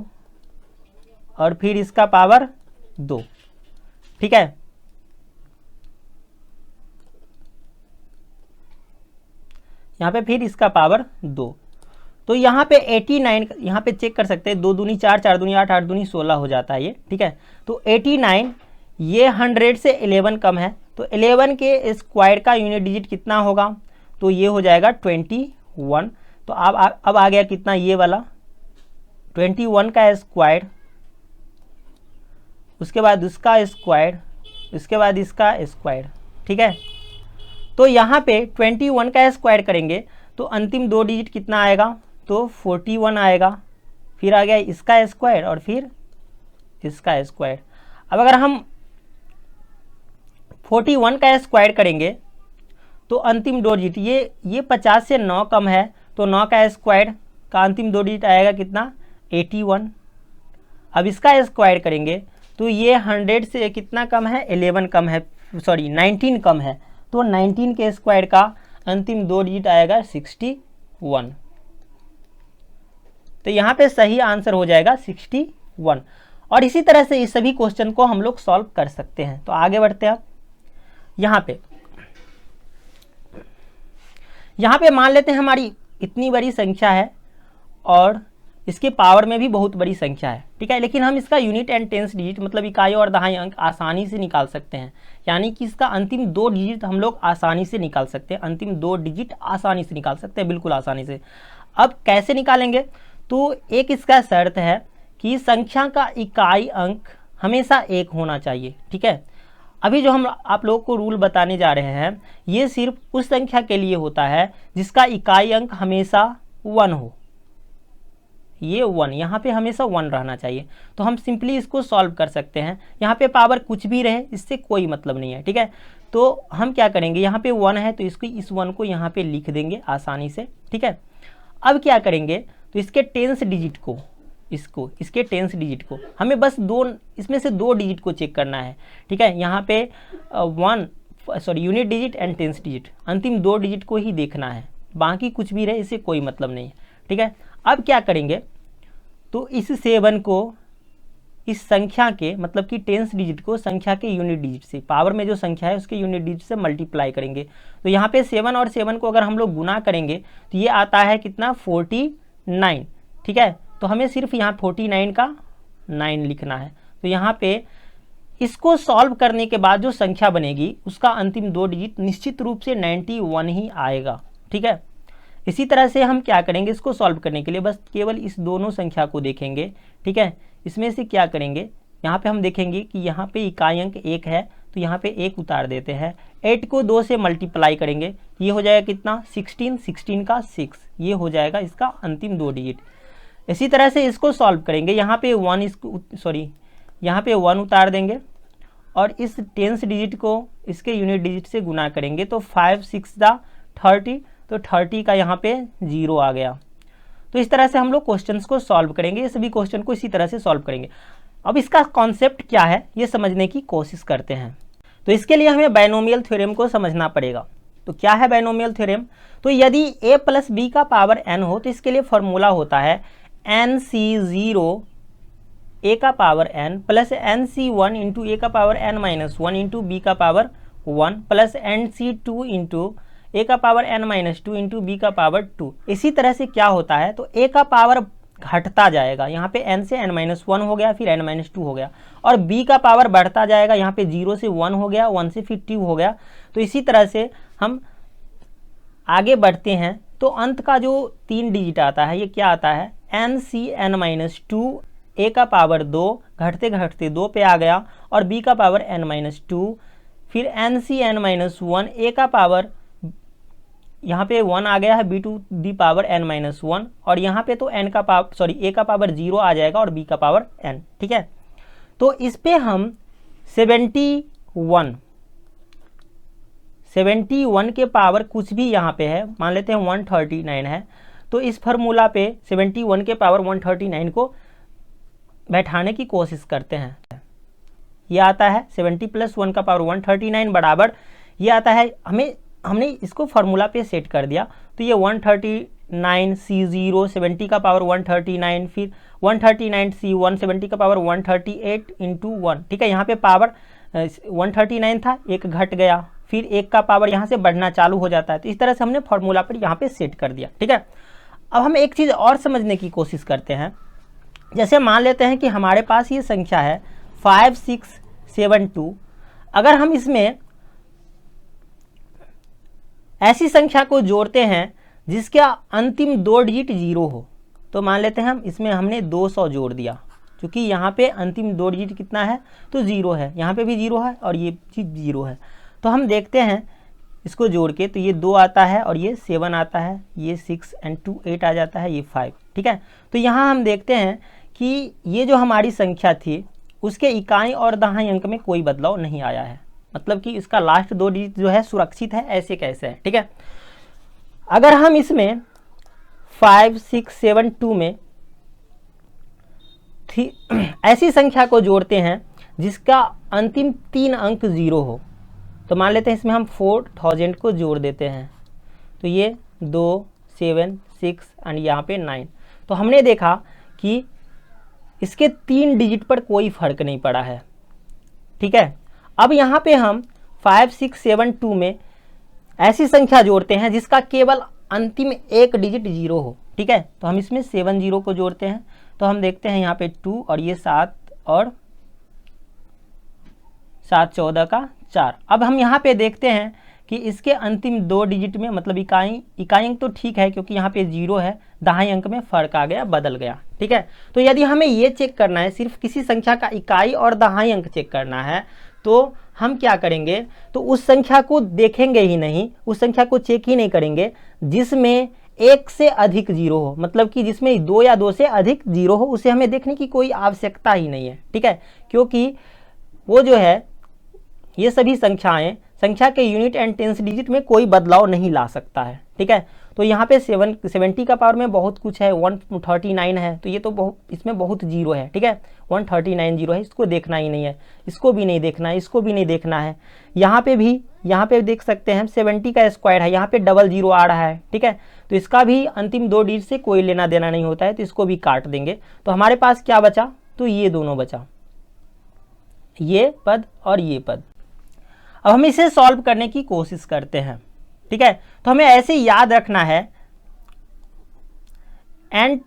और फिर इसका पावर 2। ठीक है, यहाँ पे फिर इसका पावर 2। तो यहाँ पे 89, यहाँ पे चेक कर सकते हैं, 2 दूनी 4, 4 दूनी 8, 8 दूनी 16 हो जाता है ये। ठीक है, तो 89 ये 100 से 11 कम है, तो 11 के स्क्वायर का यूनिट डिजिट कितना होगा, तो ये हो जाएगा 21। तो अब आ गया कितना, ये वाला 21 का स्क्वायर, उसके बाद उसका स्क्वायर, उसके बाद इसका स्क्वायर। ठीक है, तो यहाँ पे 21 का स्क्वायर करेंगे तो अंतिम 2 डिजिट कितना आएगा, तो 41 आएगा, फिर आ गया इसका स्क्वायर और फिर इसका स्क्वायर। अब अगर हम 41 का स्क्वायर करेंगे तो अंतिम 2 डिजिट, ये 50 से 9 कम है, तो 9 का स्क्वायर का अंतिम 2 डिजिट आएगा कितना, 81। अब इसका स्क्वायर करेंगे तो ये 100 से कितना कम है, 11 कम है, सॉरी 19 कम है, तो 19 के स्क्वायर का अंतिम 2 डिजिट आएगा 61। तो यहाँ पे सही आंसर हो जाएगा 61। और इसी तरह से इस सभी क्वेश्चन को हम लोग सॉल्व कर सकते हैं। तो आगे बढ़ते हैं। यहाँ पे मान लेते हैं हमारी इतनी बड़ी संख्या है और इसके पावर में भी बहुत बड़ी संख्या है। ठीक है, लेकिन हम इसका यूनिट एंड टेंस डिजिट मतलब इकाई और दहाई अंक आसानी से निकाल सकते हैं, यानी कि इसका अंतिम 2 डिजिट हम लोग आसानी से निकाल सकते हैं, अंतिम 2 डिजिट आसानी से निकाल सकते हैं, बिल्कुल आसानी से। अब कैसे निकालेंगे, तो एक इसका शर्त है कि संख्या का इकाई अंक हमेशा 1 होना चाहिए। ठीक है, अभी जो हम आप लोगों को रूल बताने जा रहे हैं ये सिर्फ उस संख्या के लिए होता है जिसका इकाई अंक हमेशा 1 हो, ये 1, यहाँ पे हमेशा 1 रहना चाहिए। तो हम सिंपली इसको सॉल्व कर सकते हैं, यहाँ पे पावर कुछ भी रहे इससे कोई मतलब नहीं है। ठीक है, तो हम क्या करेंगे, यहाँ पे 1 है तो इसको इस 1 को यहाँ पे लिख देंगे आसानी से। ठीक है, अब क्या करेंगे, तो इसके टेंस डिजिट को, इसके टेंस डिजिट को हमें बस इसमें से 2 डिजिट को चेक करना है। ठीक है, यहाँ पे unit digit and tens digit, अंतिम 2 डिजिट को ही देखना है, बाकी कुछ भी रहे इससे कोई मतलब नहीं है। ठीक है, अब क्या करेंगे, तो इस 7 को इस संख्या के मतलब कि टेंस डिजिट को संख्या के यूनिट डिजिट से, पावर में जो संख्या है उसके यूनिट डिजिट से मल्टीप्लाई करेंगे। तो यहाँ पे 7 और 7 को अगर हम लोग गुना करेंगे तो ये आता है कितना, 49। ठीक है, तो हमें सिर्फ यहाँ 49 का 9 लिखना है। तो यहाँ पे इसको सॉल्व करने के बाद जो संख्या बनेगी उसका अंतिम 2 डिजिट निश्चित रूप से 91 ही आएगा। ठीक है, इसी तरह से हम क्या करेंगे, इसको सॉल्व करने के लिए बस केवल इस दोनों संख्या को देखेंगे। ठीक है, इसमें से क्या करेंगे, यहाँ पे हम देखेंगे कि यहाँ पे इकाई अंक 1 है तो यहाँ पे 1 उतार देते हैं, 8 को 2 से मल्टीप्लाई करेंगे, ये हो जाएगा कितना, 16, 16 का 6, ये हो जाएगा इसका अंतिम 2 डिजिट। इसी तरह से इसको सॉल्व करेंगे, यहाँ पे 1 उतार देंगे और इस टेंस डिजिट को इसके यूनिट डिजिट से गुना करेंगे तो 5 6 30, तो 30 का यहाँ पे 0 आ गया। तो इस तरह से हम लोग क्वेश्चंस को सॉल्व करेंगे, ये सभी क्वेश्चन को इसी तरह से सॉल्व करेंगे। अब इसका कॉन्सेप्ट क्या है ये समझने की कोशिश करते हैं। तो इसके लिए हमें बाइनोमियल थ्योरम को समझना पड़ेगा। तो क्या है बाइनोमियल थ्योरम, तो यदि a प्लस बी का पावर n हो तो इसके लिए फॉर्मूला होता है nc0 a का पावर n प्लस nc1 इंटू ए का power n minus 1 into B का power 1 plus nc2 into A का power n minus 2 into B का पावर 2। इसी तरह से क्या होता है, तो a का पावर घटता जाएगा, यहाँ पे n से n माइनस 1 हो गया, फिर n माइनस 2 हो गया, और b का पावर बढ़ता जाएगा, यहाँ पे 0 से 1 हो गया, 1 से फिर 2 हो गया। तो इसी तरह से हम आगे बढ़ते हैं तो अंत का जो 3 डिजिट आता है ये क्या आता है, n माइनस 2 a का पावर 2 घटते घटते 2 पे आ गया, और b का पावर n माइनस 2, फिर n माइनस 1 a का पावर यहाँ पे 1 आ गया है, b to the power n minus 1, और यहाँ पे तो n का पावर a का पावर 0 आ जाएगा और b का पावर n। ठीक है, तो इस पे हम 71 के पावर कुछ भी यहाँ पे है, मान लेते हैं 139 है, तो इस फार्मूला पे 71 के पावर 139 को बैठाने की कोशिश करते हैं। ये आता है 70 + 1 का पावर 139 बराबर ये आता है, हमने इसको फार्मूला पे सेट कर दिया, तो ये 139C0 70 का पावर 139, फिर 139C1 70 का पावर 138 × 1, ठीक है। यहाँ पे पावर 139 था, एक घट गया, फिर एक का पावर यहाँ से बढ़ना चालू हो जाता है, तो इस तरह से हमने फार्मूला पर यहाँ पे सेट कर दिया, ठीक है। अब हम एक चीज़ और समझने की कोशिश करते हैं। जैसे मान लेते हैं कि हमारे पास ये संख्या है 5672, अगर हम इसमें ऐसी संख्या को जोड़ते हैं जिसका अंतिम 2 डिजिट 0 हो, तो मान लेते हैं हम इसमें हमने 200 जोड़ दिया, क्योंकि यहाँ पे अंतिम 2 डिजिट कितना है तो 0 है, यहाँ पे भी 0 है और ये चीज़ 0 है। तो हम देखते हैं इसको जोड़ के, तो ये 2 आता है और ये 7 आता है, ये 6 and 2 8 आ जाता है, ये 5, ठीक है। तो यहाँ हम देखते हैं कि ये जो हमारी संख्या थी उसके इकाई और दहाई अंक में कोई बदलाव नहीं आया है, मतलब कि इसका लास्ट 2 डिजिट जो है सुरक्षित है, ऐसे कैसे है, ठीक है। अगर हम इसमें 5672 में ऐसी संख्या को जोड़ते हैं जिसका अंतिम 3 अंक 0 हो, तो मान लेते हैं इसमें हम 4000 को जोड़ देते हैं, तो ये 2 7 6 और यहाँ पे 9, तो हमने देखा कि इसके 3 डिजिट पर कोई फर्क नहीं पड़ा है, ठीक है। अब यहाँ पे हम 5672 में ऐसी संख्या जोड़ते हैं जिसका केवल अंतिम 1 डिजिट 0 हो, ठीक है। तो हम इसमें 7 0 को जोड़ते हैं, तो हम देखते हैं यहाँ पे 2 और ये 7 और 7 14 का 4। अब हम यहाँ पे देखते हैं कि इसके अंतिम 2 डिजिट में, मतलब इकाई अंक तो ठीक है क्योंकि यहाँ पे 0 है, दहाई अंक में फ़र्क आ गया, बदल गया, ठीक है। तो यदि हमें ये चेक करना है, सिर्फ किसी संख्या का इकाई और दहाई अंक चेक करना है, तो हम क्या करेंगे, तो उस संख्या को देखेंगे ही नहीं, उस संख्या को चेक ही नहीं करेंगे जिसमें 1 से अधिक 0 हो, मतलब कि जिसमें 2 या 2 से अधिक 0 हो, उसे हमें देखने की कोई आवश्यकता ही नहीं है, ठीक है। क्योंकि वो जो है ये सभी संख्याएं संख्या के यूनिट एंड टेंस डिजिट में कोई बदलाव नहीं ला सकता है, ठीक है। तो यहाँ पे 70 का पावर में बहुत कुछ है, 139 है, तो ये तो बहुत, इसमें बहुत 0 है, ठीक है, 139 0 है, इसको देखना ही नहीं है, इसको भी नहीं देखना है, इसको भी नहीं देखना है। यहाँ पे देख सकते हैं 70 का स्क्वायर है, यहाँ पे 00 आ रहा है, ठीक है, तो इसका भी अंतिम 2 डिजिट से कोई लेना देना नहीं होता है, तो इसको भी काट देंगे। तो हमारे पास क्या बचा, तो ये दोनों बचा, ये पद और ये पद। अब हम इसे सॉल्व करने की कोशिश करते हैं, ठीक है। तो हमें ऐसे याद रखना है n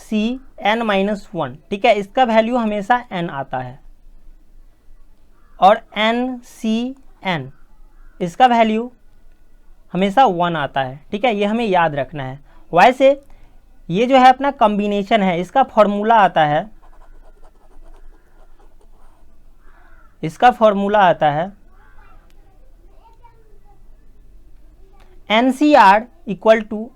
c n-1, ठीक है, इसका वैल्यू हमेशा n आता है, और n c n इसका वैल्यू हमेशा 1 आता है, ठीक है, ये हमें याद रखना है। वैसे ये जो है अपना कॉम्बिनेशन है, इसका फॉर्मूला आता है, NCR equal two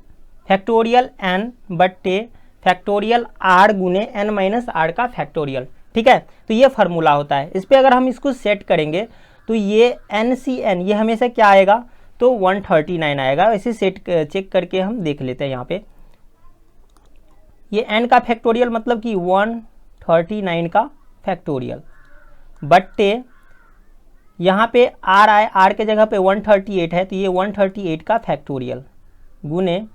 factorial n बट्टे फैक्टोरियल r गुने n-r का फैक्टोरियल, ठीक है। तो ये फार्मूला होता है, इस पर अगर हम इसको सेट करेंगे तो ये NCN ये हमेशा क्या आएगा, तो 139 आएगा। ऐसे चेक करके हम देख लेते हैं। यहाँ पे ये n का फैक्टोरियल मतलब कि 139 का फैक्टोरियल बट्टे यहाँ पे r आए, r के जगह पे 138 है, तो ये 138 का फैक्टोरियल गुने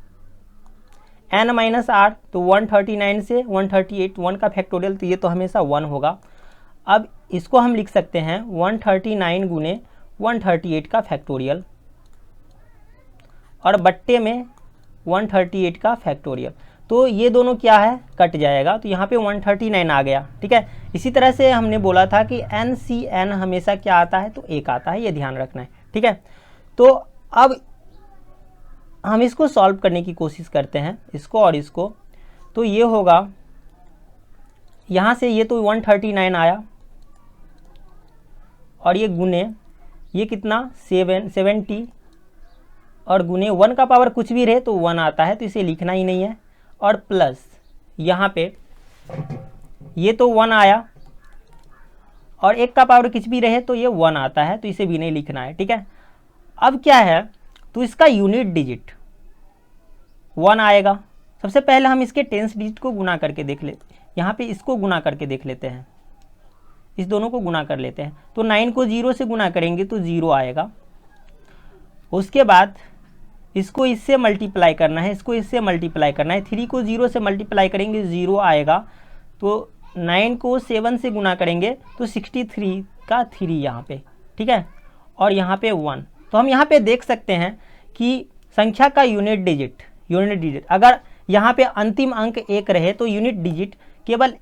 n-r, तो 139 से 138 1 का फैक्टोरियल, तो ये तो हमेशा 1 होगा। अब इसको हम लिख सकते हैं 139 गुने 138 का फैक्टोरियल और बट्टे में 138 का फैक्टोरियल, तो ये दोनों क्या है, कट जाएगा, तो यहाँ पे 139 आ गया, ठीक है। इसी तरह से हमने बोला था कि NCN हमेशा क्या आता है, तो 1 आता है, ये ध्यान रखना है, ठीक है। तो अब हम इसको सॉल्व करने की कोशिश करते हैं, इसको और इसको, तो ये होगा यहाँ से ये तो 139 आया और ये गुने ये कितना 70 और गुने 1 का पावर कुछ भी रहे तो 1 आता है, तो इसे लिखना ही नहीं है, और प्लस यहाँ पे ये तो 1 आया और 1 का पावर कुछ भी रहे तो ये 1 आता है, तो इसे भी नहीं लिखना है, ठीक है। अब क्या है, तो इसका यूनिट डिजिट 1 आएगा। सबसे पहले हम इसके टेंस डिजिट को गुना करके देख लेते, यहाँ पे इसको गुना करके देख लेते हैं, इस दोनों को गुना कर लेते हैं। तो 9 को 0 से गुना करेंगे तो 0 आएगा। उसके बाद इसको इससे मल्टीप्लाई करना है, इसको इससे मल्टीप्लाई करना है। 3 को 0 से मल्टीप्लाई करेंगे 0 आएगा। तो 9 को 7 से गुना करेंगे तो 63 का 3 यहाँ पे, ठीक है, और यहाँ पे 1। तो हम यहाँ पे देख सकते हैं कि संख्या का यूनिट डिजिट अगर यहाँ पे अंतिम अंक 1 रहे तो यूनिट डिजिट केवल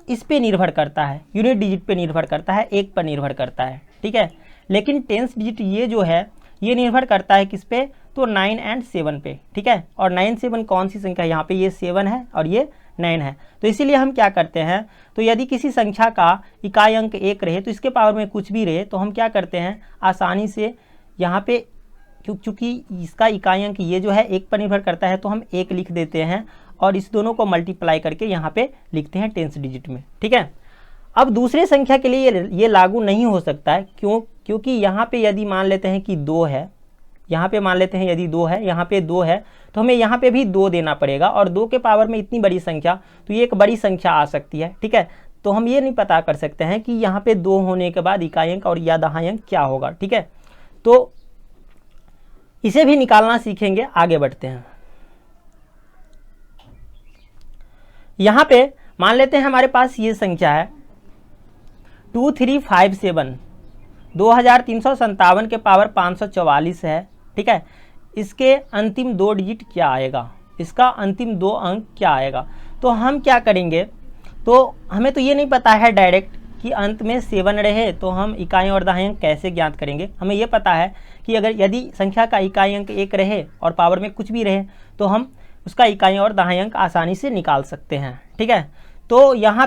इस पे निर्भर करता है, यूनिट डिजिट पे निर्भर करता है, 1 पर निर्भर करता है, ठीक है। लेकिन टेंस डिजिट ये जो है ये निर्भर करता है किस पे, तो 9 और 7 पे, ठीक है। और 9 7 कौन सी संख्या, यहाँ पे ये 7 है और ये 9 है। तो इसीलिए हम क्या करते हैं, तो यदि किसी संख्या का इकाई अंक 1 रहे तो इसके पावर में कुछ भी रहे तो हम क्या करते हैं, आसानी से यहाँ पे क्योंकि इसका इकाई अंक ये जो है 1 पर निर्भर करता है तो हम 1 लिख देते हैं और इस दोनों को मल्टीप्लाई करके यहाँ पे लिखते हैं टेंस डिजिट में, ठीक है। अब दूसरे संख्या के लिए ये लागू नहीं हो सकता है, क्योंकि यहाँ पे यदि मान लेते हैं कि 2 है, यहाँ पे मान लेते हैं यदि 2 है, यहाँ पे 2 है तो हमें यहाँ पे भी 2 देना पड़ेगा। और 2 के पावर में इतनी बड़ी संख्या, तो ये एक बड़ी संख्या आ सकती है, ठीक है। तो हम ये नहीं पता कर सकते हैं कि यहाँ पे 2 होने के बाद इकाई अंक और या दहाई अंक क्या होगा, ठीक है। तो इसे भी निकालना सीखेंगे, आगे बढ़ते हैं। यहाँ पे मान लेते हैं हमारे पास ये संख्या है 2357, 2357 के पावर 544 है, ठीक है। इसके अंतिम 2 डिजिट क्या आएगा, इसका अंतिम 2 अंक क्या आएगा। तो हम क्या करेंगे, तो हमें तो ये नहीं पता है डायरेक्ट कि अंत में 7 रहे तो हम इकाई और दहाई अंक कैसे ज्ञात करेंगे। हमें ये पता है कि अगर यदि संख्या का इकाई अंक 1 रहे और पावर में कुछ भी रहे तो हम उसका इकाई और दहाई अंक आसानी से निकाल सकते हैं, ठीक है। तो यहाँ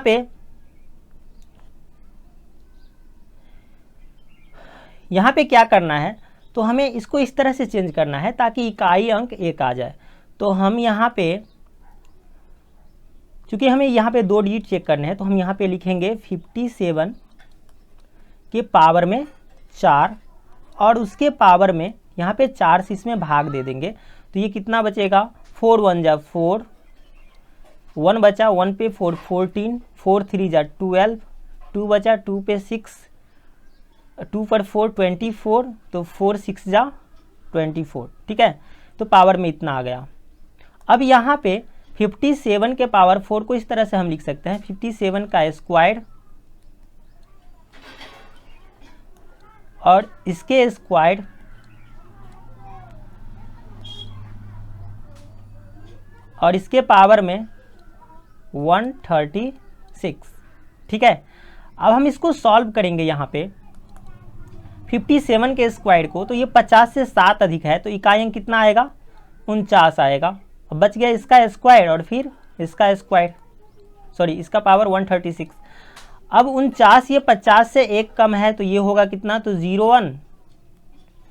पे क्या करना है, तो हमें इसको इस तरह से चेंज करना है ताकि इकाई अंक 1 आ जाए। तो हम यहाँ पे, चूँकि हमें यहाँ पे 2 डिजिट चेक करने हैं तो हम यहाँ पे लिखेंगे 57 के पावर में 4 और उसके पावर में यहाँ पे 4 से इसमें भाग दे देंगे। तो ये कितना बचेगा, 4 1 जा 4, 1 बचा, 1 पे 4 14, 4 3 जा 12, 2 बचा, 2 पे 6, 2 पर 4 24, तो 4 6 जा 24, ठीक है। तो पावर में इतना आ गया। अब यहाँ पे 57 के पावर 4 को इस तरह से हम लिख सकते हैं, 57 का स्क्वायर और इसके स्क्वायर और इसके पावर में 136, ठीक है। अब हम इसको सॉल्व करेंगे यहाँ पे 57 के स्क्वायर को, तो ये 50 से 7 अधिक है तो इकाई अंक कितना आएगा, 49 आएगा। अब बच गया इसका स्क्वायर और फिर इसका स्क्वायर, सॉरी इसका पावर 136। अब 49 ये 50 से 1 कम है तो ये होगा कितना, तो 01,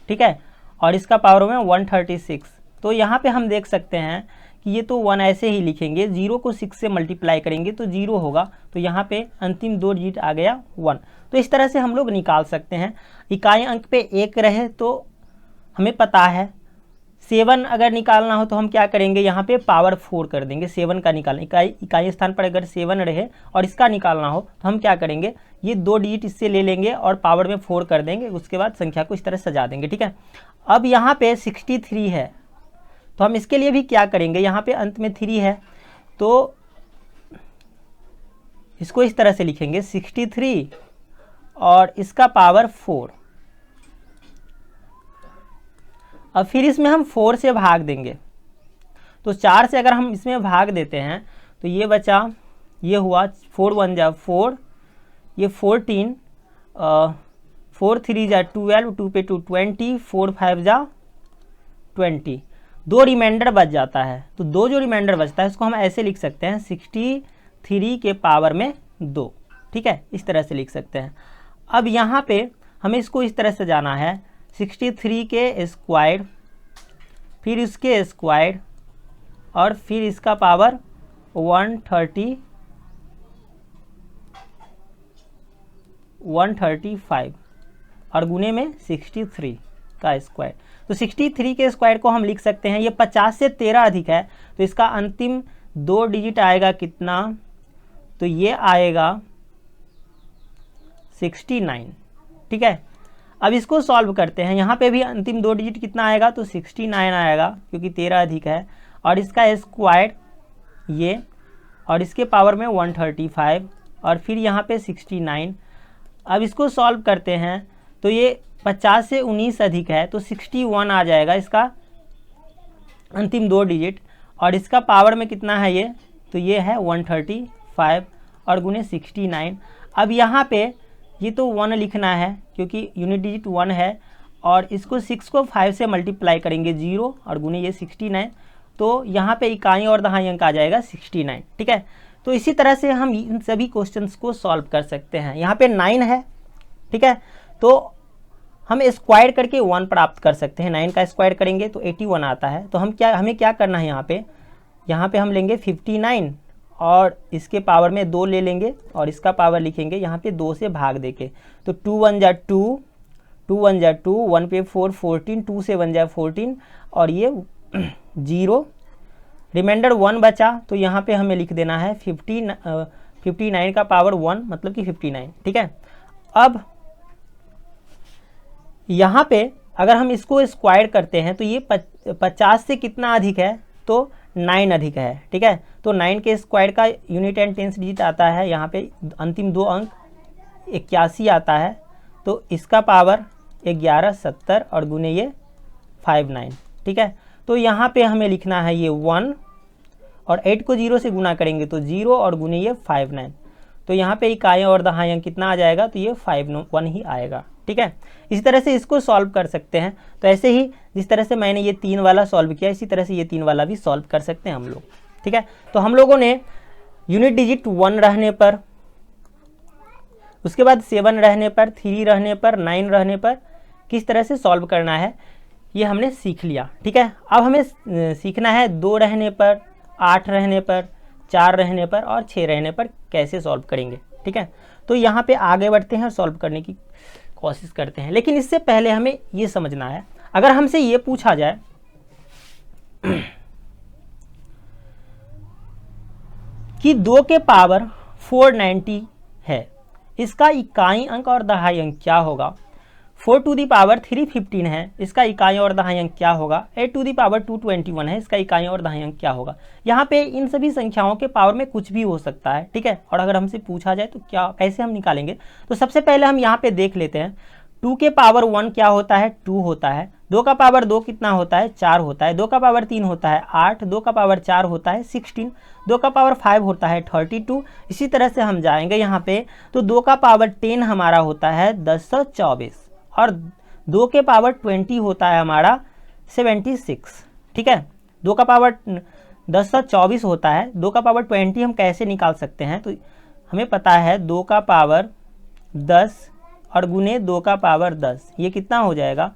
ठीक है, और इसका पावर में 136। तो यहाँ पे हम देख सकते हैं कि ये तो 1 ऐसे ही लिखेंगे, 0 को 6 से मल्टीप्लाई करेंगे तो 0 होगा। तो यहाँ पे अंतिम 2 डिजिट आ गया 1। तो इस तरह से हम लोग निकाल सकते हैं। इकाई अंक पे 1 रहे तो हमें पता है 7 अगर निकालना हो तो हम क्या करेंगे, यहाँ पे पावर 4 कर देंगे। 7 का निकालना, इकाई स्थान पर अगर 7 रहे और इसका निकालना हो तो हम क्या करेंगे, ये 2 डिजिट इससे ले लेंगे और पावर में 4 कर देंगे। उसके बाद संख्या को इस तरह सजा देंगे, ठीक है। अब यहाँ पे 63 है तो हम इसके लिए भी क्या करेंगे, यहाँ पे अंत में 3 है तो इसको इस तरह से लिखेंगे 63 और इसका पावर 4। अब फिर इसमें हम 4 से भाग देंगे, तो 4 से अगर हम इसमें भाग देते हैं तो ये बचा, ये हुआ 4 1 जा 4, ये 14, 4 3 जा 12, 2 पे 2 20, 4 5 जा 20, 2 रिमाइंडर बच जाता है। तो 2 जो रिमाइंडर बचता है उसको हम ऐसे लिख सकते हैं 63 के पावर में 2, ठीक है, इस तरह से लिख सकते हैं। अब यहाँ पे हमें इसको इस तरह से जाना है 63 के स्क्वायर, फिर इसके स्क्वायर और फिर इसका पावर 135 और गुने में 63 का स्क्वायर। तो 63 के स्क्वायर को हम लिख सकते हैं, ये 50 से 13 अधिक है तो इसका अंतिम 2 डिजिट आएगा कितना, तो ये आएगा 69। ठीक है, अब इसको सॉल्व करते हैं। यहाँ पे भी अंतिम दो डिजिट कितना आएगा, तो 69 आएगा क्योंकि 13 अधिक है, और इसका स्क्वायर ये, और इसके पावर में 135, और फिर यहाँ पे 69। अब इसको सॉल्व करते हैं तो ये 50 से 19 अधिक है तो 61 आ जाएगा इसका अंतिम दो डिजिट, और इसका पावर में कितना है ये, तो ये है 135 और गुने 69। अब यहाँ पे ये तो 1 लिखना है क्योंकि यूनिट डिजिट 1 है, और इसको 6 को 5 से मल्टीप्लाई करेंगे 0 और गुने ये 69, तो यहाँ पे इकाई और दहाई अंक आ जाएगा 69। ठीक है, तो इसी तरह से हम इन सभी क्वेश्चंस को सॉल्व कर सकते हैं। यहाँ पे 9 है, ठीक है, तो हम स्क्वायर करके 1 प्राप्त कर सकते हैं। 9 का स्क्वायर करेंगे तो 81 आता है। तो हमें क्या करना है, यहाँ पे हम लेंगे 59 और इसके पावर में 2 ले लेंगे और इसका पावर लिखेंगे यहाँ पे 2 से भाग देके, तो 2 1 जा 2, 2 1 जा 2, 1 पे 4, 14, 2 से 1 जा 14, और ये 0, रिमाइंडर 1 बचा, तो यहाँ पे हमें लिख देना है 59 का पावर 1 मतलब कि 59। ठीक है, अब यहाँ पे अगर हम इसको स्क्वायर करते हैं तो ये 50 से कितना अधिक है, तो 9 अधिक है। ठीक है, तो 9 के स्क्वायर का यूनिट एंड टेंस डिजिट आता है, यहाँ पे अंतिम दो अंक 81 आता है, तो इसका पावर 11 70 और गुने ये 59। ठीक है, तो यहाँ पे हमें लिखना है ये 1, और 8 को 0 से गुना करेंगे तो 0 और गुने ये 59, तो यहाँ पे इकाई और दहाई अंक कितना आ जाएगा, तो ये 51 ही आएगा। ठीक है, इसी तरह से इसको सॉल्व कर सकते हैं। तो ऐसे ही जिस तरह से मैंने ये 3 वाला सॉल्व किया, इसी तरह से ये 3 वाला भी सॉल्व कर सकते हैं हम लोग। ठीक है, तो हम लोगों ने यूनिट डिजिट 1 रहने पर, उसके बाद 7 रहने पर, 3 रहने पर, 9 रहने पर किस तरह से सॉल्व करना है ये हमने सीख लिया। ठीक है, अब हमें सीखना है 2 रहने पर, 8 रहने पर, 4 रहने पर और 6 रहने पर कैसे सॉल्व करेंगे। ठीक है, तो यहाँ पे आगे बढ़ते हैं और सॉल्व करने की कोशिश करते हैं। लेकिन इससे पहले हमें ये समझना है, अगर हमसे ये पूछा जाए कि 2 के पावर 490 है, इसका इकाई अंक और दहाई अंक क्या होगा। 4 टू दी पावर 315 है, इसका इकाई और दहाई अंक क्या होगा। 8 टू दी पावर 221 है, इसका इकाई और दहाई अंक क्या होगा। यहाँ पे इन सभी संख्याओं के पावर में कुछ भी हो सकता है। ठीक है, और अगर हमसे पूछा जाए तो क्या कैसे हम निकालेंगे, तो सबसे पहले हम यहाँ पे देख लेते हैं 2 के पावर 1 क्या होता है, 2 होता है। 2 का पावर 2 कितना होता है, 4 होता है। 2 का पावर 3 होता है 8, 2 का पावर 4 होता है 16, 2 का पावर 5 होता है 32। इसी तरह से हम जाएंगे यहाँ पे, तो 2 का पावर 10 हमारा होता है 1024, और 2 के पावर 20 होता है हमारा 76। ठीक है, 2 का पावर 1024 होता है, 2 का पावर 20 हम कैसे निकाल सकते हैं, तो हमें पता है 2 का पावर 10 और गुने 2 का पावर 10, ये कितना हो जाएगा,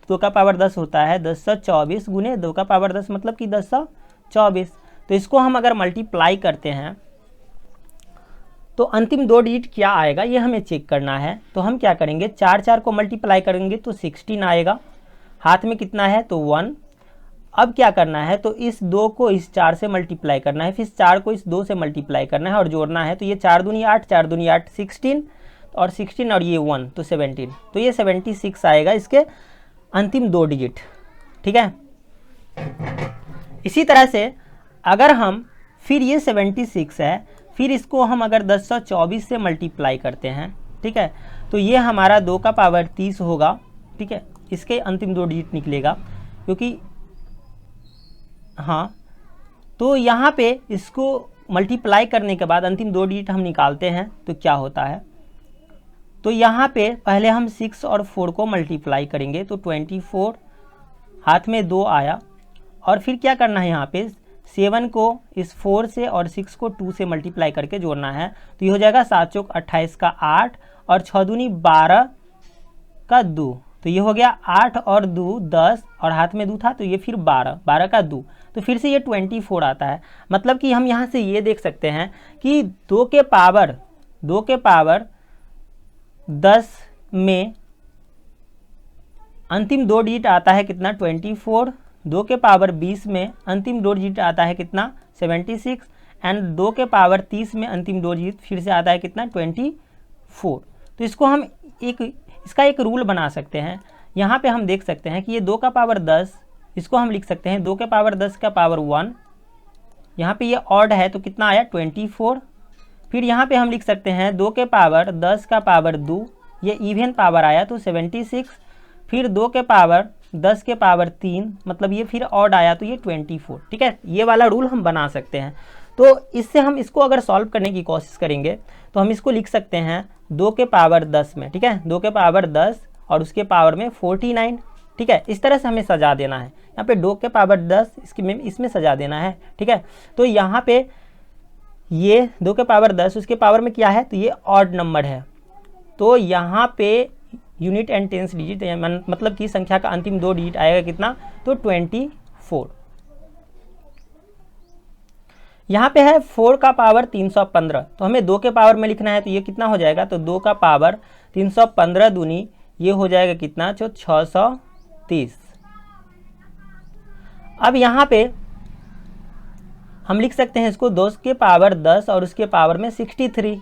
2 का पावर 10 होता है 1024 गुने 2 का पावर 10 मतलब कि 1024। तो इसको हम अगर मल्टीप्लाई करते हैं तो अंतिम दो डिजिट क्या आएगा ये हमें चेक करना है। तो हम क्या करेंगे, 4 को मल्टीप्लाई करेंगे तो 16 आएगा, हाथ में कितना है तो 1। अब क्या करना है, तो इस 2 को इस 4 से मल्टीप्लाई करना है, फिर 4 को इस 2 से मल्टीप्लाई करना है और जोड़ना है। तो ये 4 दूनी 8, 4 दूनी 8, 16 और 16 और ये 1 तो 17, तो ये 76 आएगा इसके अंतिम दो डिजिट। ठीक है, इसी तरह से अगर हम फिर ये 76 है, फिर इसको हम अगर 1024 से मल्टीप्लाई करते हैं, ठीक है, तो ये हमारा 2 का पावर 30 होगा। ठीक है, इसके अंतिम दो डिजिट निकलेगा क्योंकि हाँ, तो यहाँ पे इसको मल्टीप्लाई करने के बाद अंतिम दो डिजिट हम निकालते हैं तो क्या होता है, तो यहाँ पे पहले हम 6 और 4 को मल्टीप्लाई करेंगे तो 24, हाथ में 2 आया, और फिर क्या करना है, यहाँ पे 7 को इस 4 से और 6 को 2 से मल्टीप्लाई करके जोड़ना है। तो ये हो जाएगा 7 चौक 28 का 8 और 6 दूनी 12 का 2, तो ये हो गया 8 और 2 10, और हाथ में 2 था तो ये फिर 12 का 2, तो फिर से ये 24 आता है। मतलब कि हम यहाँ से ये देख सकते हैं कि 2 के पावर 10 में अंतिम दो डिजिट आता है कितना 24, 2 के पावर 20 में अंतिम दो डिजिट आता है कितना 76, एंड 2 के पावर 30 में अंतिम दो डिजिट फिर से आता है कितना 24। तो इसको हम इसका एक रूल बना सकते हैं। यहाँ पे हम देख सकते हैं कि ये 2 का पावर 10, इसको हम लिख सकते हैं 2 के पावर 10 का पावर 1। यहाँ पे ये ऑड है तो कितना आया 24। फिर यहाँ पे हम लिख सकते हैं 2 के पावर 10 का पावर 2, ये इवन पावर आया तो 76। फिर 2 के पावर 10 के पावर 3, मतलब ये फिर ऑड आया तो ये 24। ठीक है, ये वाला रूल हम बना सकते हैं। तो इससे हम इसको अगर सॉल्व करने की कोशिश करेंगे तो हम इसको लिख सकते हैं 2 के पावर 10 में, ठीक है, 2 के पावर 10 और उसके पावर में 49। ठीक है, इस तरह से हमें सजा देना है। यहाँ पे 2 के पावर 10 इसमें सजा देना है। ठीक है, तो यहाँ पे ये 2 के पावर 10 उसके पावर में क्या है, तो ये ऑड नंबर है। तो यहाँ पे यूनिट एंड टेंस डिजिट मतलब कि संख्या का अंतिम 2 डिजिट आएगा कितना, तो 24। यहाँ पे है 4 का पावर 315, तो हमें 2 के पावर में लिखना है, तो ये कितना हो जाएगा, तो 2 का पावर 315 दूनी ये हो जाएगा कितना, जो 630। अब यहाँ पे हम लिख सकते हैं इसको 2 के पावर 10 और उसके पावर में 63।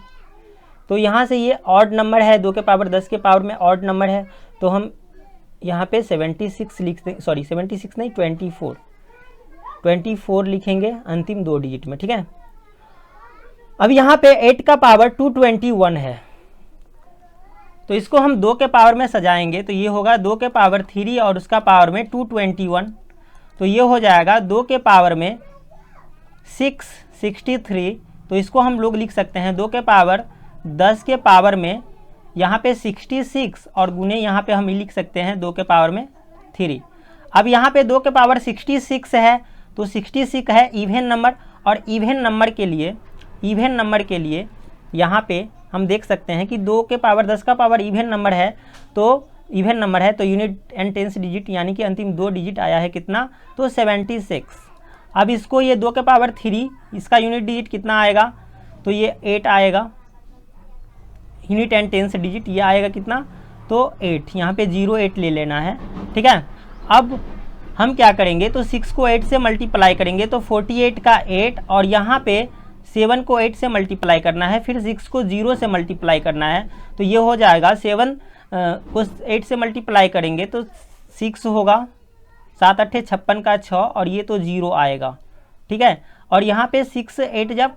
तो यहाँ से ये ऑड नंबर है, 2 के पावर 10 के पावर में ऑड नंबर है, तो हम यहाँ पे 76 लिखते, सॉरी 76 नहीं 24 लिखेंगे अंतिम 2 डिजिट में। ठीक है, अब यहाँ पे 8 का पावर 221 है, तो इसको हम 2 के पावर में सजाएंगे तो ये होगा 2 के पावर 3 और उसका पावर में 221, तो ये हो जाएगा 2 के पावर में 63। तो इसको हम लोग लिख सकते हैं 2 के पावर 10 के पावर में यहाँ पे 66 और गुने यहाँ पे हम लिख सकते हैं 2 के पावर में 3। अब यहाँ पे 2 के पावर 66 है, तो 66 है इवन नंबर, और इवन नंबर के लिए यहाँ पे हम देख सकते हैं कि 2 के पावर 10 का पावर इवन नंबर है, तो यूनिट एंड टेंस डिजिट यानी कि अंतिम 2 डिजिट आया है कितना, तो 76। अब इसको ये 2 के पावर 3 इसका यूनिट डिजिट कितना आएगा, तो ये 8 आएगा। यूनिट एंड टेंस डिजिट ये आएगा कितना, तो 8, यहाँ पे 08 ले लेना है। ठीक है, अब हम क्या करेंगे, तो 6 को 8 से मल्टीप्लाई करेंगे तो 48 का 8, और यहाँ पे 7 को 8 से मल्टीप्लाई करना है, फिर 6 को 0 से मल्टीप्लाई करना है, तो ये हो जाएगा 7 को 8 से मल्टीप्लाई करेंगे तो 6 होगा, 7 8 56 का 6, और ये तो 0 आएगा। ठीक है, और यहाँ पे 6 8 जब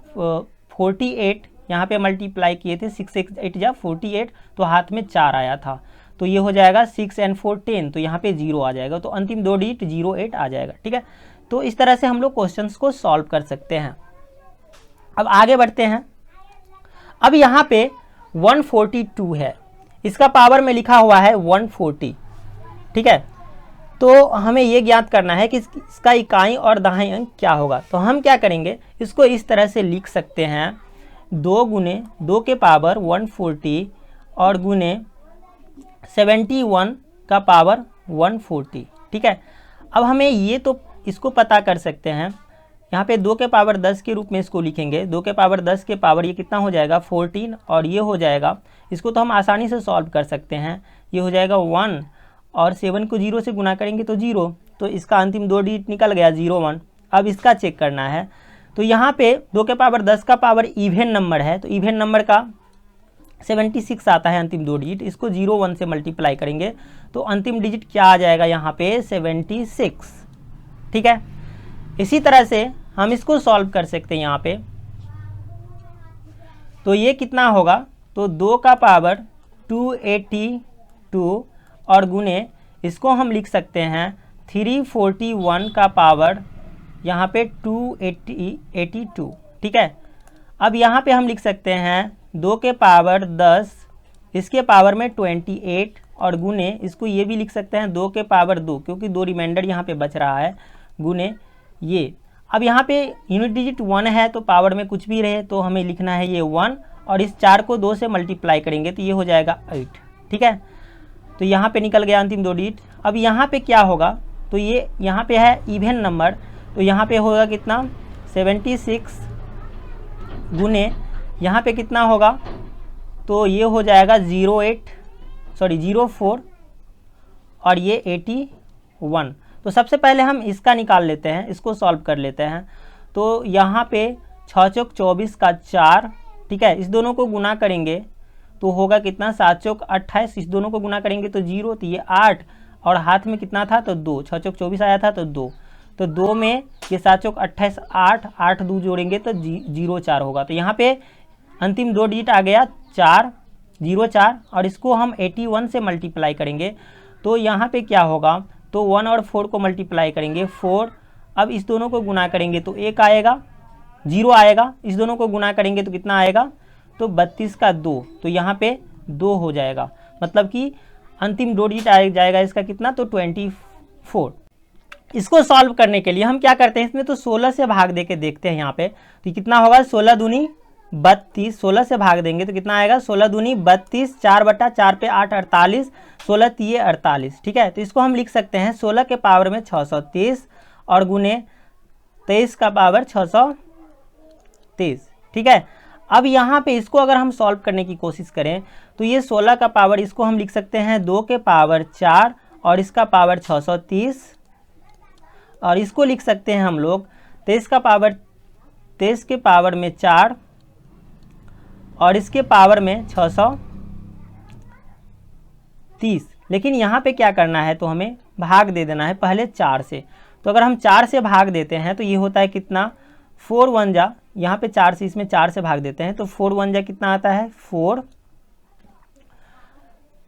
48 यहाँ पे मल्टीप्लाई किए थे, 6 8 जब 48, तो हाथ में 4 आया था, तो ये हो जाएगा 6 and 4 10, तो यहाँ पे 0 आ जाएगा, तो अंतिम 2 डिजिट 08 आ जाएगा। ठीक है, तो इस तरह से हम लोग क्वेश्चंस को सॉल्व कर सकते हैं। अब आगे बढ़ते हैं। अब यहाँ पे 142 है, इसका पावर में लिखा हुआ है 140। ठीक है, तो हमें ये ज्ञात करना है कि इसका इकाई और दहाई अंक क्या होगा। तो हम क्या करेंगे, इसको इस तरह से लिख सकते हैं 2 गुने 2 के पावर 140 और गुने 71 का पावर 140। ठीक है, अब हमें ये तो इसको पता कर सकते हैं, यहाँ पे 2 के पावर 10 के रूप में इसको लिखेंगे। 2 के पावर 10 के पावर ये कितना हो जाएगा 14, और ये हो जाएगा, इसको तो हम आसानी से सॉल्व कर सकते हैं, ये हो जाएगा 1, और 7 को 0 से गुना करेंगे तो 0, तो इसका अंतिम 2 डिजिट निकल गया 01। अब इसका चेक करना है, तो यहाँ पे 2 के पावर 10 का पावर इवन नंबर है, तो इवन नंबर का 76 आता है अंतिम 2 डिजिट, इसको 01 से मल्टीप्लाई करेंगे तो अंतिम डिजिट क्या आ जाएगा यहाँ पे 76। ठीक है, इसी तरह से हम इसको सॉल्व कर सकते हैं यहाँ पे, तो ये कितना होगा, तो 2 का पावर 282 और गुने इसको हम लिख सकते हैं 341 का पावर यहाँ पे 282। ठीक है, अब यहाँ पे हम लिख सकते हैं 2 के पावर 10 इसके पावर में 28 और गुने इसको ये भी लिख सकते हैं 2 के पावर 2, क्योंकि 2 रिमाइंडर यहाँ पे बच रहा है, गुने ये। अब यहाँ पे यूनिट डिजिट 1 है, तो पावर में कुछ भी रहे तो हमें लिखना है ये 1, और इस 4 को 2 से मल्टीप्लाई करेंगे तो ये हो जाएगा 8। ठीक है, तो यहाँ पे निकल गया अंतिम 2 डिजिट। अब यहाँ पे क्या होगा, तो ये यहाँ पे है इवन नंबर, तो यहाँ पे होगा कितना 76 गुने यहाँ पे कितना होगा, तो ये हो जाएगा 04 और ये 81। तो सबसे पहले हम इसका निकाल लेते हैं, इसको सॉल्व कर लेते हैं। तो यहाँ पे 6 चौक 24 का 4, ठीक है, इस दोनों को गुना करेंगे तो होगा कितना 7 चौक 28, इस दोनों को गुना करेंगे तो 0, तो ये 8 और हाथ में कितना था तो 2, 6 चौक 24 आया था तो 2, तो 2 में ये 7 चौक 28 8, 8 2 जोड़ेंगे तो 0 4 होगा। तो यहाँ पे अंतिम 2 डिजिट आ गया 4 0 4, और इसको हम 81 से मल्टीप्लाई करेंगे तो यहाँ पे क्या होगा, तो 1 और 4 को मल्टीप्लाई करेंगे 4, अब इस दोनों को गुना करेंगे तो 1 आएगा, 0 आएगा, इस दोनों को गुना करेंगे तो कितना आएगा, तो 32 का 2, तो यहाँ पे 2 हो जाएगा, मतलब कि अंतिम 2 डिजिट आ जाएगा इसका कितना, तो 24। इसको सॉल्व करने के लिए हम क्या करते हैं, इसमें तो 16 से भाग दे के देखते हैं यहाँ पे, तो कितना होगा 16 दूनी 32, 16 से भाग देंगे तो कितना आएगा 16 दूनी 32, 4/4 पे 8 48, 16 3 48, ठीक है। तो इसको हम लिख सकते हैं 16 के पावर में 623 और गुने 23 का पावर 623, ठीक है। अब यहाँ पे इसको अगर हम सॉल्व करने की कोशिश करें तो ये 16 का पावर इसको हम लिख सकते हैं 2 के पावर 4 और इसका पावर 630, और इसको लिख सकते हैं हम लोग 23 के पावर में 4 और इसके पावर में 630। लेकिन यहाँ पे क्या करना है, तो हमें भाग दे देना है पहले 4 से। तो अगर हम 4 से भाग देते हैं तो ये होता है कितना 4 1 जा, यहाँ पे 4 से, इसमें 4 से भाग देते हैं तो 4 1 जा कितना आता है 4,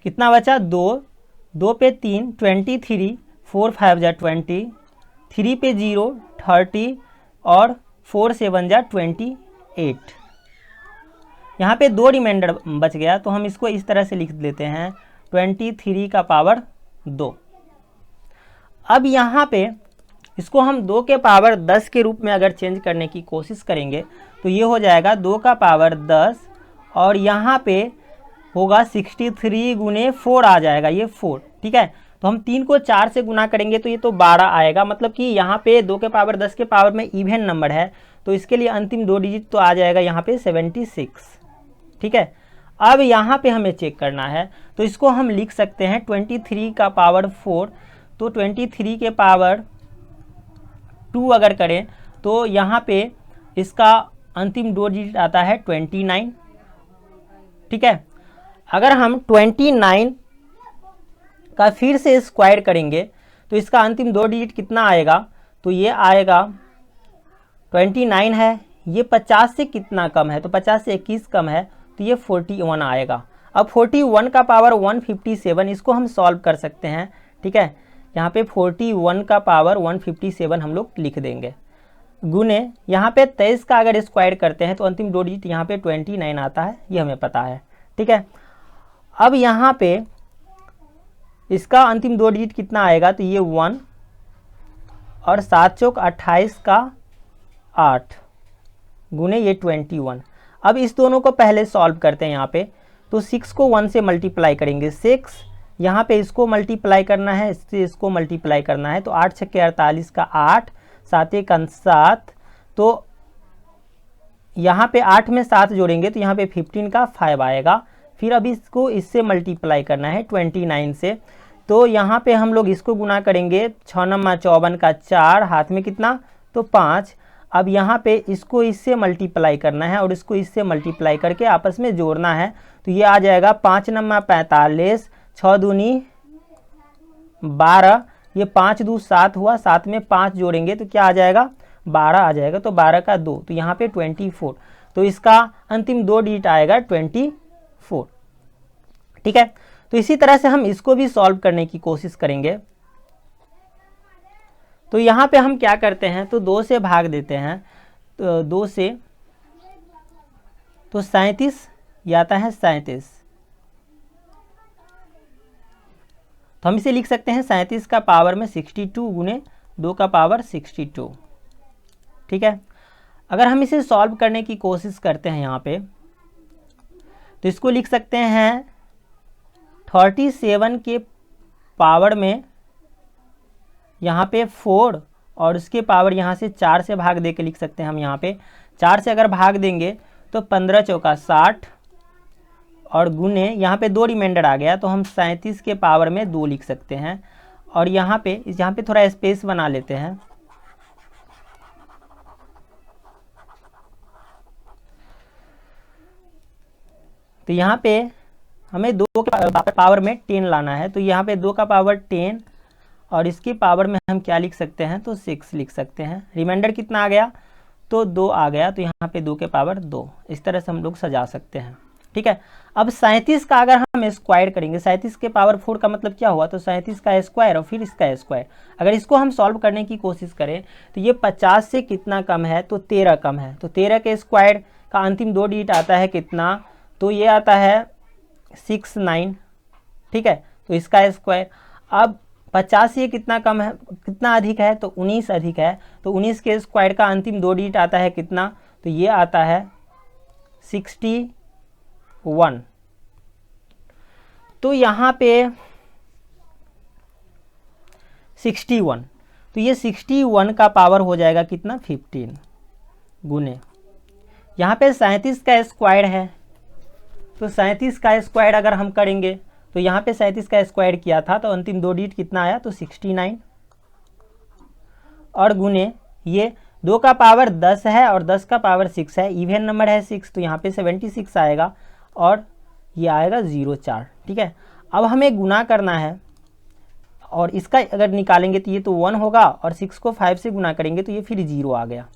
कितना बचा 2, 2 पे 3 23, 4 5 जा 20, 3 पे 0 30 और 4 7 जा 28। यहाँ पे 2 रिमाइंडर बच गया तो हम इसको इस तरह से लिख देते हैं 23 का पावर 2। अब यहाँ पे इसको हम 2 के पावर 10 के रूप में अगर चेंज करने की कोशिश करेंगे तो ये हो जाएगा 2 का पावर 10 और यहाँ पे होगा 63 गुने 4 आ जाएगा, ये 4, ठीक है। तो हम 3 को 4 से गुना करेंगे तो ये तो 12 आएगा, मतलब कि यहाँ पे 2 के पावर 10 के पावर में इवन नंबर है, तो इसके लिए अंतिम 2 डिजिट तो आ जाएगा यहाँ पे 76, ठीक है। अब यहाँ पे हमें चेक करना है तो इसको हम लिख सकते हैं 23 का पावर 4, तो 23 के पावर 2 अगर करें तो यहाँ पे इसका अंतिम 2 डिजिट आता है 29, ठीक है। अगर हम 29 का फिर से स्क्वायर करेंगे तो इसका अंतिम 2 डिजिट कितना आएगा, तो ये आएगा 29 है, ये 50 से कितना कम है, तो 50 से 21 कम है, तो ये 41 आएगा। अब 41 का पावर 157, इसको हम सॉल्व कर सकते हैं, ठीक है। यहाँ पे 41 का पावर 157 हम लोग लिख देंगे, गुने यहाँ पे 23 का अगर स्क्वायर करते हैं तो अंतिम 2 डिजिट यहाँ पे 29 आता है, ये हमें पता है, ठीक है। अब यहाँ पे इसका अंतिम 2 डिजिट कितना आएगा, तो ये 1 और 7 चौक 28 का 8 गुने ये 21। अब इस दोनों को पहले सॉल्व करते हैं यहाँ पे, तो 6 को 1 से मल्टीप्लाई करेंगे 6, यहाँ पे इसको मल्टीप्लाई करना है, इससे इसको मल्टीप्लाई करना है, तो 8 छक्के 48 का 8, 7 एक 7, तो यहाँ पे 8 में 7 जोड़ेंगे तो यहाँ पे 15 का 5 आएगा। फिर अभी इसको इससे मल्टीप्लाई करना है 29 से, तो यहाँ पे हम लोग इसको गुना करेंगे 6 9 54 का 4, हाथ में कितना तो 5। अब यहाँ पे इसको इससे मल्टीप्लाई करना है और इसको इससे मल्टीप्लाई करके आपस में जोड़ना है, तो ये आ जाएगा 5 9 45, 6 दूनी 12, ये 5 2 7 हुआ, 7 में 5 जोड़ेंगे तो क्या आ जाएगा 12 आ जाएगा, तो 12 का 2, तो यहाँ पे 24, तो इसका अंतिम 2 डिजिट आएगा 24, ठीक है। तो इसी तरह से हम इसको भी सॉल्व करने की कोशिश करेंगे। तो यहाँ पे हम क्या करते हैं, तो 2 से भाग देते हैं, तो 2 से तो 37 ये आता है 37, तो हम इसे लिख सकते हैं 37 का पावर में 62 गुने 2 का पावर 62, ठीक है। अगर हम इसे सॉल्व करने की कोशिश करते हैं यहाँ पे, तो इसको लिख सकते हैं 37 के पावर में यहाँ पे 4 और उसके पावर यहाँ से 4 से भाग दे के लिख सकते हैं हम। यहाँ पे 4 से अगर भाग देंगे तो 15 चौका 60 और गुने यहाँ पे 2 रिमाइंडर आ गया, तो हम 37 के पावर में 2 लिख सकते हैं। और यहाँ पे थोड़ा स्पेस बना लेते हैं, तो यहाँ पे हमें 2 के पावर में 10 लाना है, तो यहाँ पे 2 का पावर 10 और इसकी पावर में हम क्या लिख सकते हैं, तो 6 लिख सकते हैं। रिमाइंडर कितना आ गया, तो 2 आ गया, तो यहाँ पे 2 के पावर 2। इस तरह से हम लोग सजा सकते हैं, ठीक है। अब 37 का अगर हम स्क्वायर करेंगे, 37 के पावर 4 का मतलब क्या हुआ, तो 37 का स्क्वायर और फिर इसका स्क्वायर। अगर इसको हम सॉल्व करने की कोशिश करें तो ये 50 से कितना कम है, तो 13 कम है। तो 13 के स्क्वायर का अंतिम 2 डिजिट आता है कितना, तो ये आता है 69, ठीक है। तो इसका स्क्वायर, अब 50 से कितना कम है, कितना अधिक है, तो 19 अधिक है। तो 19 के स्क्वायर का अंतिम 2 डिजिट आता है कितना, तो ये आता है 61। तो यहाँ पे 61, तो ये 61 का पावर हो जाएगा कितना, 15 गुने, यहाँ पे 37 का स्क्वायर है, तो 37 का स्क्वायर अगर हम करेंगे तो यहाँ पे 37 का स्क्वायर किया था, तो अंतिम 2 डिजिट कितना आया, तो 69 और गुने ये 2 का पावर 10 है और 10 का पावर 6 है, इवन नंबर है 6, तो यहाँ पे 76 आएगा और ये आएगा 04, ठीक है। अब हमें गुना करना है और इसका अगर निकालेंगे तो ये तो 1 होगा और 6 को 5 से गुना करेंगे तो ये फिर 0 आ गया।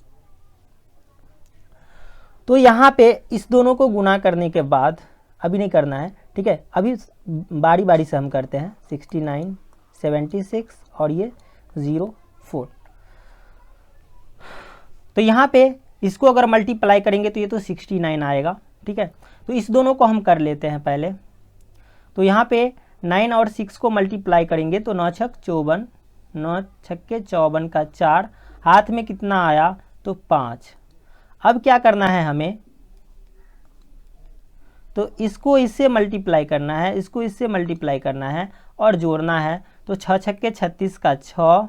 तो यहाँ पे इस दोनों को गुना करने के बाद, अभी नहीं करना है, ठीक है, अभी बारी बारी से हम करते हैं। 69, 76 और ये 04। तो यहाँ पे इसको अगर मल्टीप्लाई करेंगे तो ये तो 69 आएगा, ठीक है। तो इस दोनों को हम कर लेते हैं पहले। तो यहाँ पे 9 और 6 को मल्टीप्लाई करेंगे तो 9 छक 54, 9 छक्के 54 का 4, हाथ में कितना आया, तो 5। अब क्या करना है हमें, तो इसको इससे मल्टीप्लाई करना है, इसको इससे मल्टीप्लाई करना है और जोड़ना है। तो 6 छक्के 36 का 6,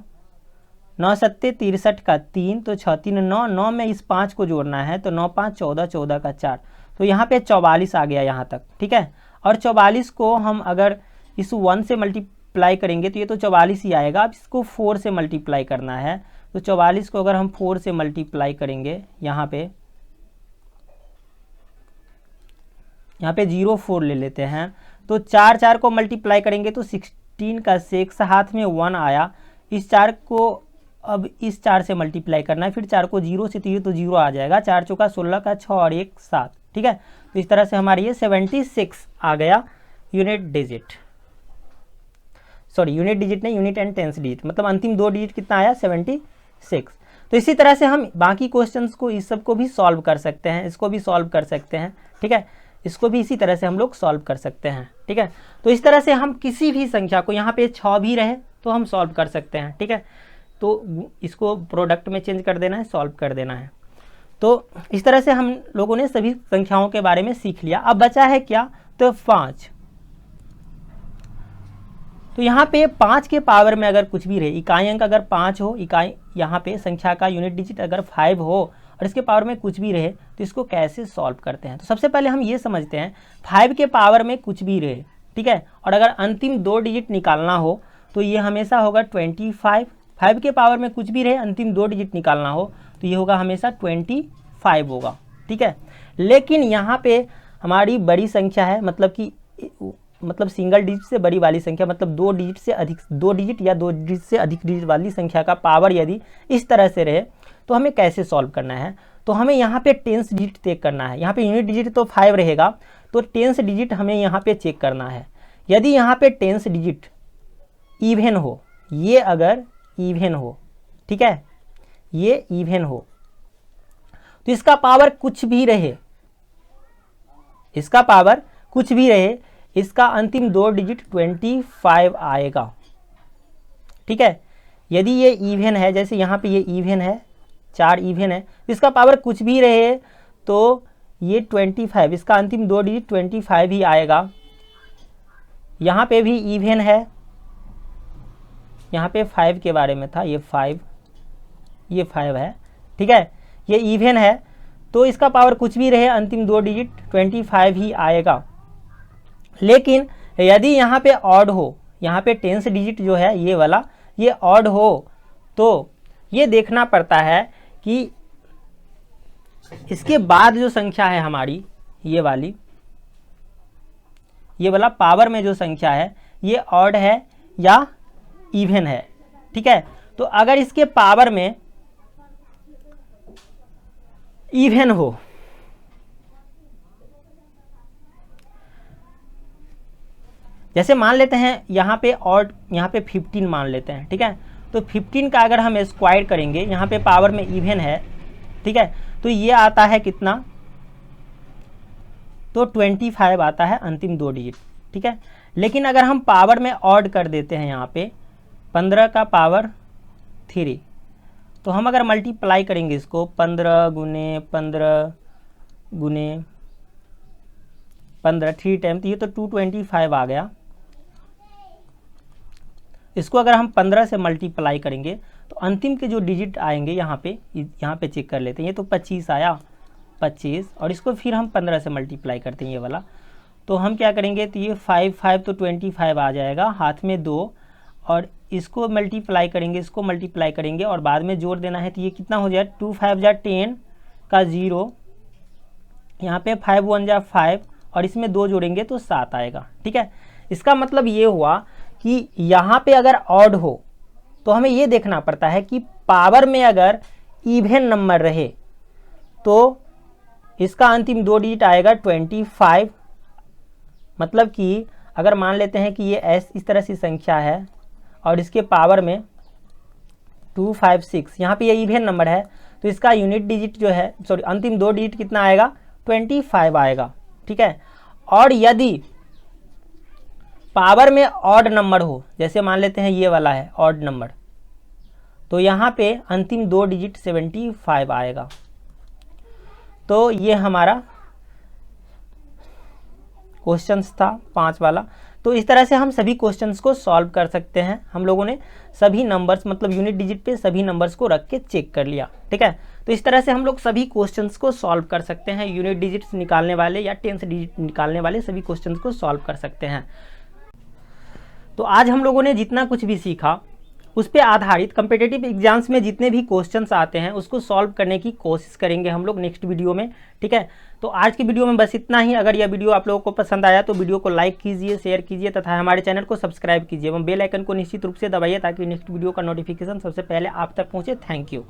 9 सत्ते 63 का 3, तो 6 3 9, 9 में इस 5 को जोड़ना है, तो 9 5 14, 14 का 4, तो यहाँ पे 44 आ गया यहाँ तक, ठीक है। और 44 को हम अगर इस 1 से मल्टीप्लाई करेंगे तो ये तो 44 ही आएगा। अब इसको 4 से मल्टीप्लाई करना है, तो 44 को अगर हम 4 से मल्टीप्लाई करेंगे, यहाँ पे 04 ले लेते हैं, तो 4 को मल्टीप्लाई करेंगे तो 16 का 6, हाथ में 1 आया। इस 4 को अब इस 4 से मल्टीप्लाई करना है, फिर 4 को 0 से तीर तो 0 आ जाएगा, 4 चौका 16 का 6 और 1 7, ठीक है। तो इस तरह से हमारी ये 76 आ गया unit digit, sorry unit digit नहीं, यूनिट एंड टेंस डिजिट, मतलब अंतिम 2 डिजिट कितना आया, 76। तो इसी तरह से हम बाकी क्वेश्चंस को, इस सब को भी सॉल्व कर सकते हैं, इसको भी सॉल्व कर सकते हैं, ठीक है। इसको भी इसी तरह से हम लोग सॉल्व कर सकते हैं, ठीक है। तो इस तरह से हम किसी भी संख्या को, यहाँ पे 6 भी रहे तो हम सॉल्व कर सकते हैं, ठीक है। तो इसको प्रोडक्ट में चेंज कर देना है, सॉल्व कर देना है। तो इस तरह से हम लोगों ने सभी संख्याओं के बारे में सीख लिया। अब बचा है क्या, तो 5। तो यहाँ पे 5 के पावर में अगर कुछ भी रहे, इकाई अंक अगर 5 हो, इकाई यहाँ पे संख्या का यूनिट डिजिट अगर 5 हो और इसके पावर में कुछ भी रहे, तो इसको कैसे सॉल्व करते हैं। तो सबसे पहले हम ये समझते हैं, 5 के पावर में कुछ भी रहे, ठीक है, और अगर अंतिम 2 डिजिट निकालना हो तो ये हमेशा होगा 25। 5 के पावर में कुछ भी रहे, अंतिम 2 डिजिट निकालना हो तो ये होगा हमेशा 25 होगा, ठीक है। लेकिन यहाँ पे हमारी बड़ी संख्या है, मतलब सिंगल डिजिट से बड़ी वाली संख्या, मतलब 2 डिजिट से अधिक, 2 डिजिट या 2 डिजिट से अधिक डिजिट वाली संख्या का पावर यदि इस तरह से रहे तो हमें कैसे सॉल्व करना है। तो हमें यहाँ पे टेंस डिजिट चेक करना है। यहाँ पे यूनिट डिजिट तो 5 रहेगा, तो टेंस डिजिट हमें यहाँ पे चेक करना है। यदि यहाँ पे टेंस डिजिट इवन हो, ये अगर इवन हो, ठीक है, ये इवन हो, तो इसका पावर कुछ भी रहे, इसका पावर कुछ भी रहे, इसका अंतिम 2 डिजिट 25 आएगा, ठीक है। यदि ये इवन है, जैसे यहाँ पे ये इवन है, 4 इवन है, इसका पावर कुछ भी रहे तो ये 25, इसका अंतिम 2 डिजिट 25 ही आएगा। यहाँ पे भी इवन है, यहाँ पे 5 के बारे में था, ये 5 है, ठीक है, ये इवन है तो इसका पावर कुछ भी रहे, अंतिम 2 डिजिट 25 ही आएगा। लेकिन यदि यहाँ पे ऑड हो, यहाँ पे टेंस डिजिट जो है ये वाला, ये ऑड हो, तो ये देखना पड़ता है कि इसके बाद जो संख्या है हमारी ये वाली, ये वाला पावर में जो संख्या है ये ऑड है या इवन है, ठीक है। तो अगर इसके पावर में इवन हो, जैसे मान लेते हैं यहाँ पे ऑड, यहाँ पे 15 मान लेते हैं, ठीक है। तो 15 का अगर हम स्क्वायर करेंगे, यहाँ पे पावर में इवन है, ठीक है, तो ये आता है कितना, तो 25 आता है अंतिम 2 डिजिट, ठीक है। लेकिन अगर हम पावर में ऑड कर देते हैं यहाँ पे 15 का पावर 3, तो हम अगर मल्टीप्लाई करेंगे इसको 15 गुने 15 गुने 15 3 टाइम, तो ये तो 225 आ गया। इसको अगर हम 15 से मल्टीप्लाई करेंगे तो अंतिम के जो डिजिट आएंगे यहाँ पे चेक कर लेते हैं। ये तो 25 आया, 25, और इसको फिर हम 15 से मल्टीप्लाई करते हैं ये वाला, तो हम क्या करेंगे, तो ये 5 तो 25 आ जाएगा, हाथ में 2, और इसको मल्टीप्लाई करेंगे, इसको मल्टीप्लाई करेंगे और बाद में जोड़ देना है, तो ये कितना हो जाए, 2 5 जा 10 का 0, यहाँ पे 5 1 जा 5, और इसमें 2 जोड़ेंगे तो 7 आएगा, ठीक है। इसका मतलब ये हुआ कि यहाँ पे अगर ऑड हो तो हमें ये देखना पड़ता है कि पावर में अगर इवन नंबर रहे तो इसका अंतिम 2 डिजिट आएगा 25। मतलब कि अगर मान लेते हैं कि ये इस तरह से संख्या है और इसके पावर में 256, यहाँ पे ये इवन नंबर है, तो इसका यूनिट डिजिट जो है, सॉरी अंतिम 2 डिजिट कितना आएगा, 25 आएगा, ठीक है। और यदि पावर में ऑड नंबर हो, जैसे मान लेते हैं ये वाला है ऑड नंबर, तो यहाँ पे अंतिम 2 डिजिट 75 आएगा। तो ये हमारा क्वेश्चंस था 5 वाला। तो इस तरह से हम सभी क्वेश्चंस को सॉल्व कर सकते हैं। हम लोगों ने सभी नंबर्स, मतलब यूनिट डिजिट पे सभी नंबर्स को रख के चेक कर लिया, ठीक है। तो इस तरह से हम लोग सभी क्वेश्चंस को सॉल्व कर सकते हैं, यूनिट डिजिट्स निकालने वाले या टेंस डिजिट निकालने वाले सभी क्वेश्चंस को सॉल्व कर सकते हैं। तो आज हम लोगों ने जितना कुछ भी सीखा उस पे आधारित कम्पिटिटिव एग्जाम्स में जितने भी क्वेश्चंस आते हैं उसको सॉल्व करने की कोशिश करेंगे हम लोग नेक्स्ट वीडियो में, ठीक है। तो आज की वीडियो में बस इतना ही। अगर यह वीडियो आप लोगों को पसंद आया तो वीडियो को लाइक कीजिए, शेयर कीजिए तथा हमारे चैनल को सब्सक्राइब कीजिए एवं बेल आइकन को निश्चित रूप से दबाइए ताकि नेक्स्ट वीडियो का नोटिफिकेशन सबसे पहले आप तक पहुँचे। Thank you.